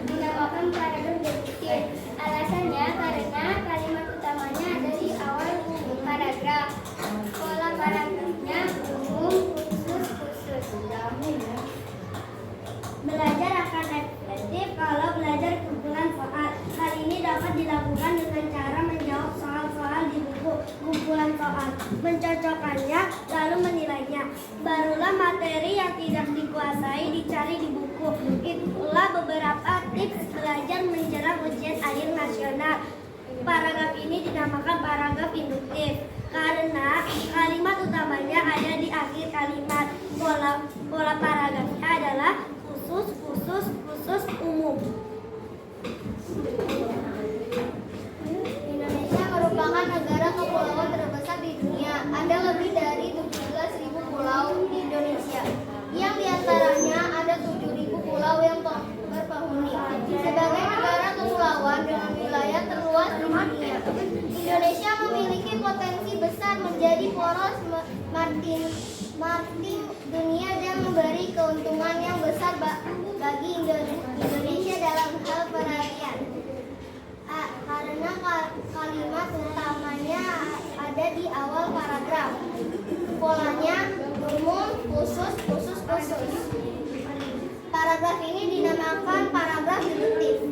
[SPEAKER 3] dinamakan paragraf deduktif. Alasannya karena kalimat utamanya ada di awal paragraf. Pola paragrafnya umum, khusus. Belajar akan efektif kalau belajar kumpulan soal. Hal ini dapat dilakukan dengan cara menjawab soal-soal di buku kumpulan soal, mencocokkannya, lalu menilainya. Barulah materi yang tidak dikuasai dicari di buku. Itulah beberapa tips belajar menjelang ujian akhir nasional. Paragraf ini dinamakan paragraf induktif karena kalimat utamanya ada di akhir kalimat. Pola paragrafnya adalah khusus, umum. Indonesia merupakan negara kepulauan terbesar di dunia. Ada lebih dari 17.000 pulau di Indonesia. Yang diantaranya ada 7.000 pulau yang berpenghuni. Sebagai negara kepulauan dengan wilayah terluas di dunia, Indonesia memiliki potensi besar menjadi poros maritim dunia dan memberi keuntungan yang besar bagi Indonesia dalam hal perharian. Karena kalimat utamanya ada di awal paragraf. Polanya umum, khusus. Paragraf ini dinamakan paragraf deduktif.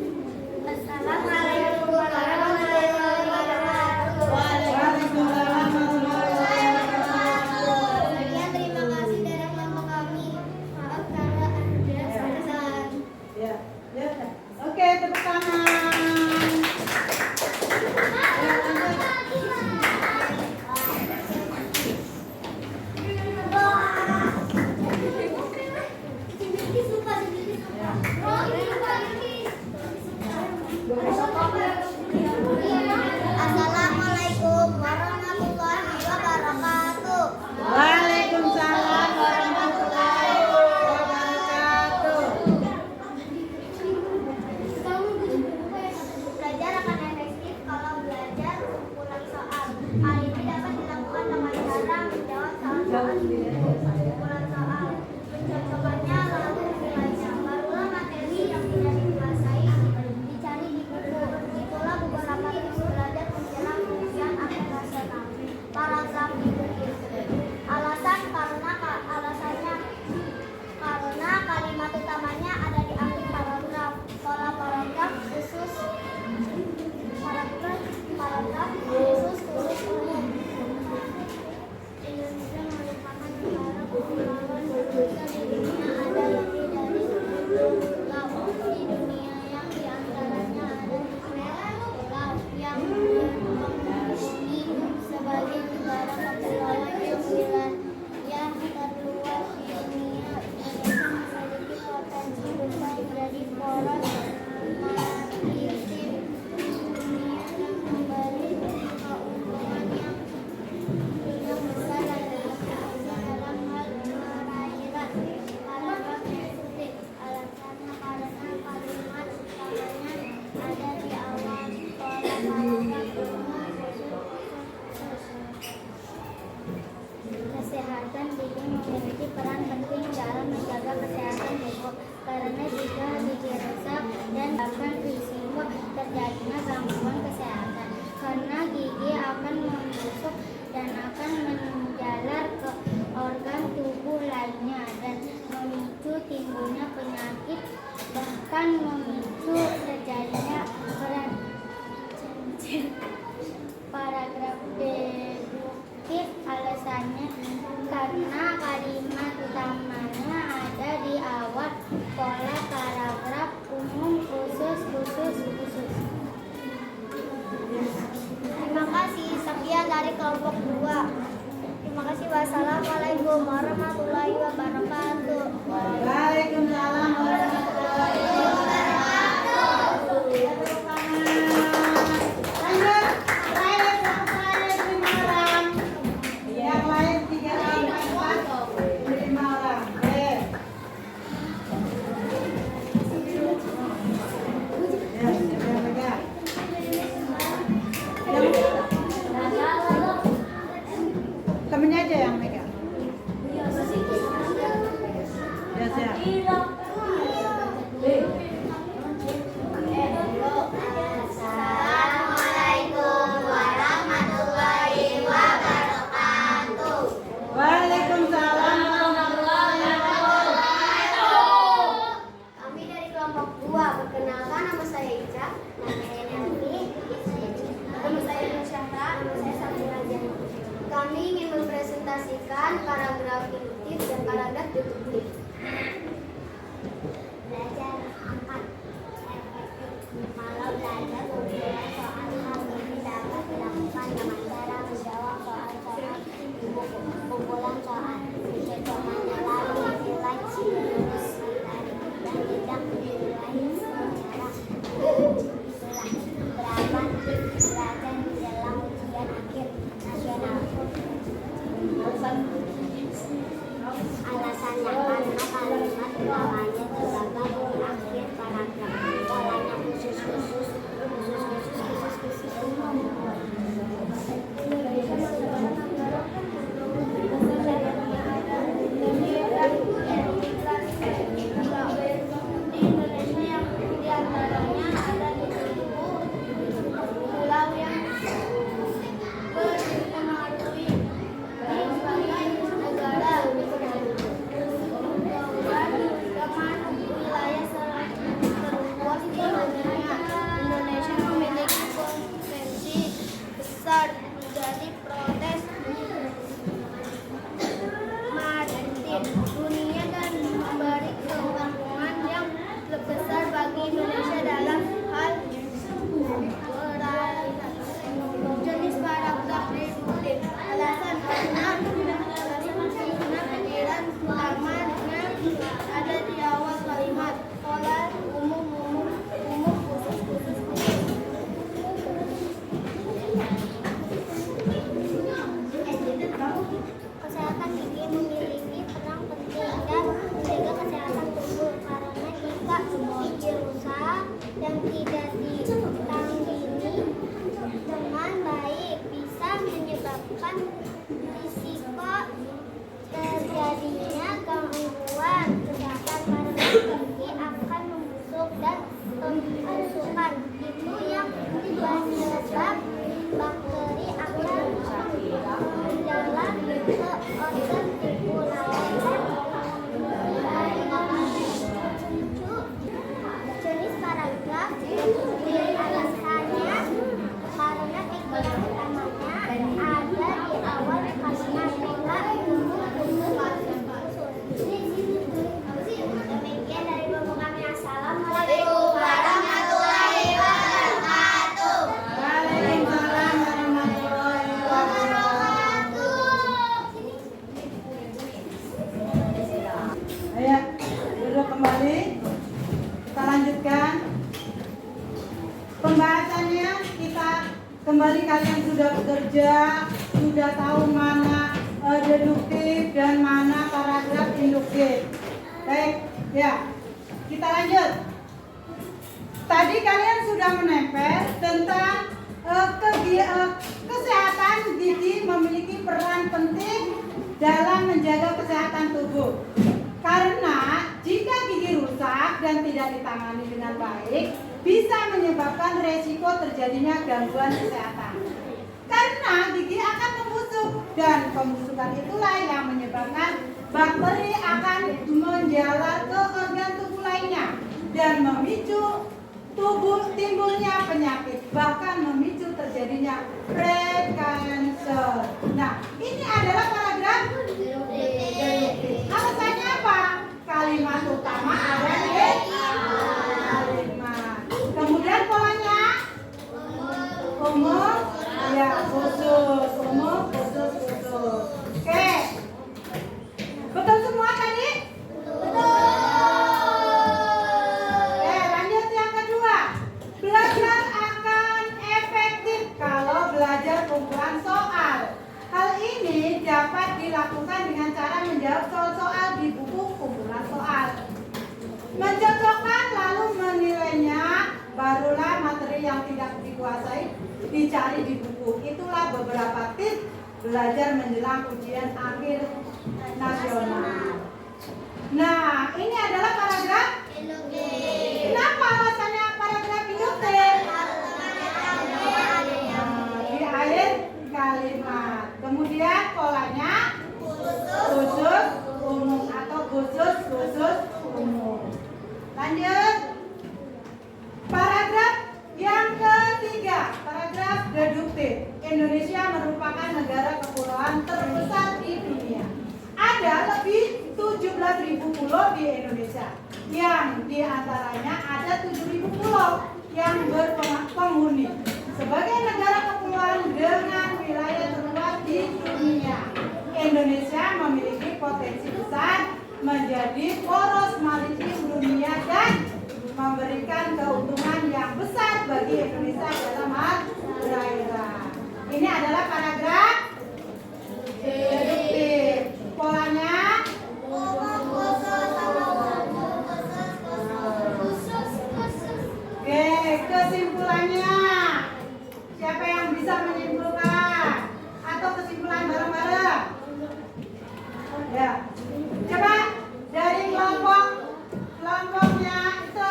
[SPEAKER 3] Assalamualaikum warahmatullahi wabarakatuh.
[SPEAKER 2] Waalaikumsalam warahmatullahi wabarakatuh.
[SPEAKER 3] Sekian, terima kasih dari kelompok kami. Maaf kalau ada kesalahan.
[SPEAKER 2] Ya. Oke, tepuk tangan.
[SPEAKER 3] Oh, ini akan memicu terjadinya paragraf deduktif. Alasannya karena kalimat utamanya ada di awal pola paragraf umum khusus. Terima kasih. Sekian dari kelompok 2. Terima kasih. Wassalamualaikum warahmatullahi wabarakatuh.
[SPEAKER 2] Waalaikumsalam warahmatullahi wabarakatuh. Lanjut. Saya terima orang. Yang lain 3 orang, 5 orang. Ya, siapa yang pegang? Temennya aja yang megang. Ya, siap.
[SPEAKER 3] Assalamualaikum warahmatullahi wabarakatuh.
[SPEAKER 2] Waalaikumsalam warahmatullahi wabarakatuh.
[SPEAKER 3] Kami dari kelompok 2. Perkenalkan, nama saya Ica. Nama saya Nani. Nama saya Nusyahra. Nama saya Samira Jani. Kami ingin mempresentasikan paragraf induktif dan paragraf deduktif. Belajar akan efektif. Kalau belajar memulai soal hal ini dapat dilakukan dengan cara menjawab soal-soal di buku, kumpulan soal, cocokannya lalu nilai jurus materi dan tidak dinilai secara itulah berapa belajar di dalam ujian akhir nasional. Alasannya karena kalimat utamanya terdapat di akhir paragraf. Polanya khusus. Di Indonesia yang diantaranya ada di pulau yang berpengaruhi sebagai negara kepulauan wilayah terluas di dunia. Indonesia memiliki potensi besar menjadi protes maritim dunia dan memberi keuntungan yang besar bagi Indonesia dalam hal perairan. Jenis paragraf deduktif. Alasan karena pikiran utamanya ada di awal kalimat. Pola umum khusus. Kesehatan gigi memiliki peran penting dan menjaga kesehatan tubuh karena jika gigi rusak dan tidak ditangani dengan baik bisa menyebabkan risiko terjadinya gangguan kesehatan karena gigi akan membusuk dan pembusukan itu yang menyebabkan bakteri akan mendalam ke organ tubuh lain. Jenis paragraf alasannya karena pikiran utamanya ada di awal kalimat. Demikian dari buku kami. Assalamualaikum warahmatullahi wabarakatuh.
[SPEAKER 2] Waalaikumsalam warahmatullahi wabarakatuh. Ayo, duduk kembali. Kita lanjutkan pembahasannya. Kita kembali, kalian sudah bekerja, sudah tahu mana deduktif dan mana paragraf induktif. Baik, ya. Kita lanjut. Tadi kalian sudah menempel tentang kesehatan gigi memiliki peran penting dalam menjaga kesehatan tubuh. Karena jika gigi rusak dan tidak ditangani dengan baik, bisa menyebabkan resiko terjadinya gangguan kesehatan. Karena gigi akan membusuk dan pembusukan itulah yang menyebabkan bakteri akan menjalar ke organ tubuh lainnya dan memicu
[SPEAKER 6] timbulnya penyakit, bahkan memicu terjadinya prekancer. Nah, ini adalah paragraf deduktif. Alasannya apa? Kalimat utama ada di kalimat. Kemudian polanya umum, ya khusus, umum, khusus, khusus. Oke, betul semua tadi? Oke, lanjut yang kedua. Belajar akan efektif kalau belajar kumpulan soal. Hal ini dapat dilakukan dengan cara menjawab soal-soal di buku kumpulan soal. Mencocokkan lalu menilainya, barulah materi yang tidak dikuasai dicari di buku. Itulah beberapa tips belajar menjelang ujian akhir nasional. Nah, ini adalah paragraf induktif. Kenapa alasannya paragraf induktif? Di akhir kalimat. Kemudian polanya khusus, umum atau khusus, umum. Lanjut. Paragraf yang ketiga, paragraf deduktif. Indonesia merupakan negara kepulauan terbesar di dunia. Ada lebih 17.000 pulau di Indonesia, yang diantaranya ada 7.000 pulau yang berpenghuni. Sebagai negara kepulauan dengan wilayah terluas di dunia, Indonesia memiliki potensi besar menjadi poros maritim dunia dan memberikan keuntungan yang besar bagi Indonesia dalam hal perairan. Ini adalah paragraf deduktif. Polanya oke, kesimpulannya siapa yang bisa menyimpulkan atau kesimpulan bareng-bareng? Ya, coba dari kelompoknya itu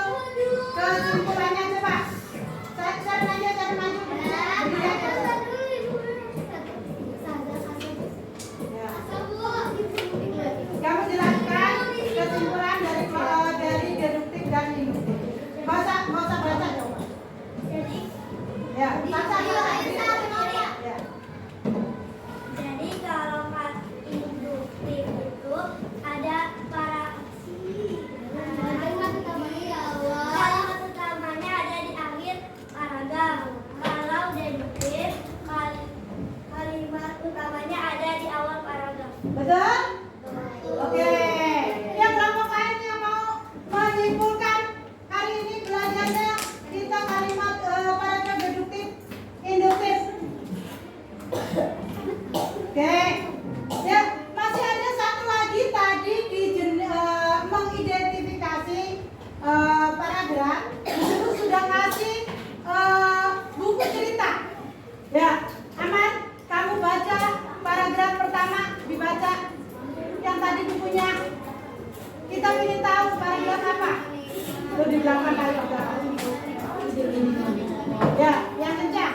[SPEAKER 6] kesimpulannya coba. Cari maju. Ya. Kamu jelaskan kesimpulan dari deduktif dan induktif. Nggak usah baca coba. Ya, baca ya.
[SPEAKER 3] Jadi kalau induktif itu ada kalimat utamanya ada di akhir paragraf. Kalau deduktif kalimat utamanya ada di awal paragraf.
[SPEAKER 6] Betul? Oke. Yang kelompok lain yang mau menyimpulkan hari ini belajarnya kita kalimat paragraf deduktif, induktif. Oke. Ya, masih ada satu lagi tadi di mengidentifikasi paragraf. Disitu sudah ngasih buku cerita. Ya, aman. Kamu baca paragraf pertama, dibaca yang tadi bukunya. Kita ingin tahu paragraf apa? Itu di belakang paragraf. Ya, yang kencang.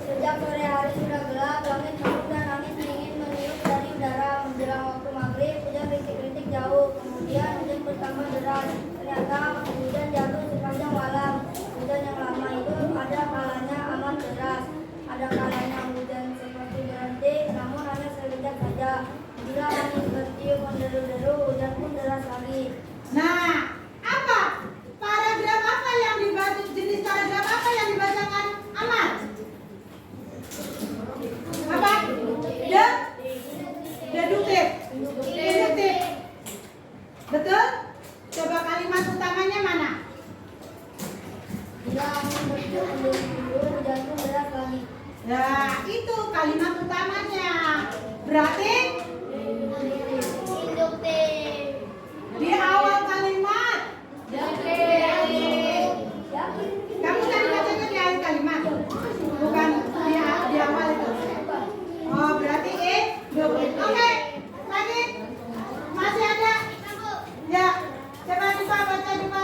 [SPEAKER 3] Sejak sore hari sudah gelap, langit mendung dan angin dingin meniup dari udara. Menjelang waktu maghrib, hujan rintik-rintik jauh. Kemudian hujan pertama deras. Ternyata hujan jatuh sepanjang malam. Hujan yang lama itu ada kalanya amat deras. Ada kalanya hujan seperti berhenti, namun hanya sebentar saja. Bila angin bertiup menderu-deru, hujan pun deras lagi.
[SPEAKER 6] Nah, apa? Paragraf apa yang dibaca? Jenis paragraf apa yang dibacakan Amal? Apa? Deduktif. Induktif. Betul? Coba kalimat utamanya mana?
[SPEAKER 3] Bila angin bertiup menderu-deru, hujan pun deras lagi.
[SPEAKER 6] Nah, itu kalimat utamanya. Berarti
[SPEAKER 3] Induktif.
[SPEAKER 6] di awal kalimat. Kamu tadi bacanya di akhir kalimat, bukan di awal itu. Oh, berarti induktif. Oke, lagi masih ada? Ya, coba Diva baca Diva.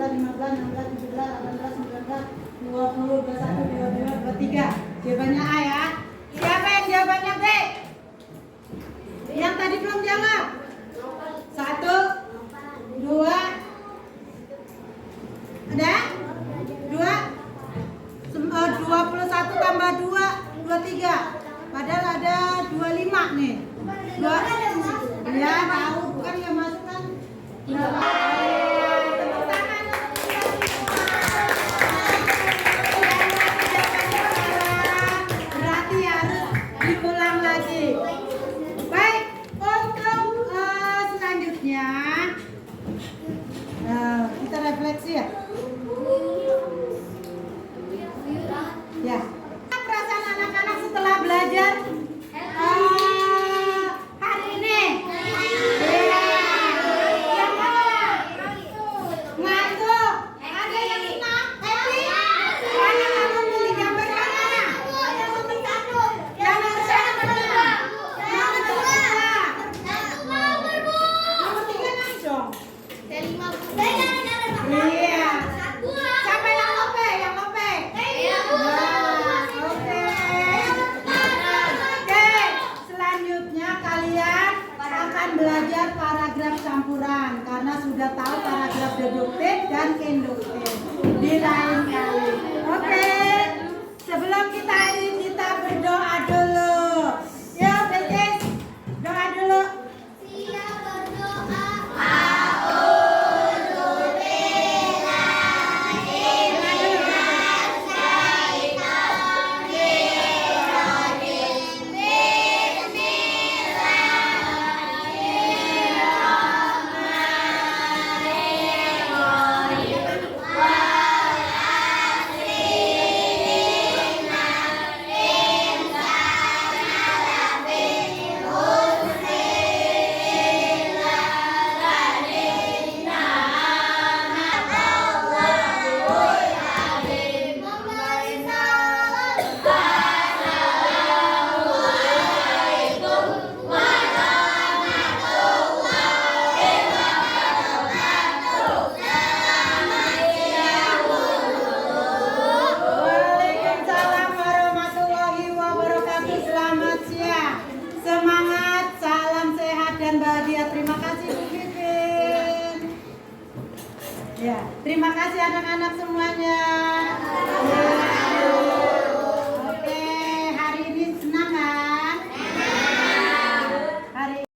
[SPEAKER 6] 14, 15, 16, 17, 18, 19, 20, 21, 22, 23. Jawabannya A ya. Siapa yang jawabannya B? Yang tadi belum jawab. 1, 2, ada? 2? 21 tambah 2, 23. Padahal ada 25 nih. 2. Ya, tahu bukan yang masuk kan? Tepuk tangan untuk kita semua. Berarti harus diulang lagi. Baik, untuk selanjutnya kita refleksi ya. Ya. Perasaan anak-anak setelah belajar hari ini? Ya. Yang mana? Ngantuk. Ada yang senang? Happy? Mana kamu pilih gambar yang mana? Yang nomor 1. Yang nomor 1. Nomor 2. Nomor 3 nangis dong. Iya. Siapa yang lope? Yang lope? Nah, oke. Oke, selanjutnya kalian akan belajar paragraf campuran karena sudah tahu paragraf deduktif dan induktif di lain kali. Oke, sebelum kita berdoa dulu. Yuk, Betis, doa dulu. Waalaikumsalam warahmatullahi wabarakatuh. Selamat siang. Semangat, salam sehat dan bahagia. Terima kasih Bu Vivin. Ya, terima kasih anak-anak semuanya.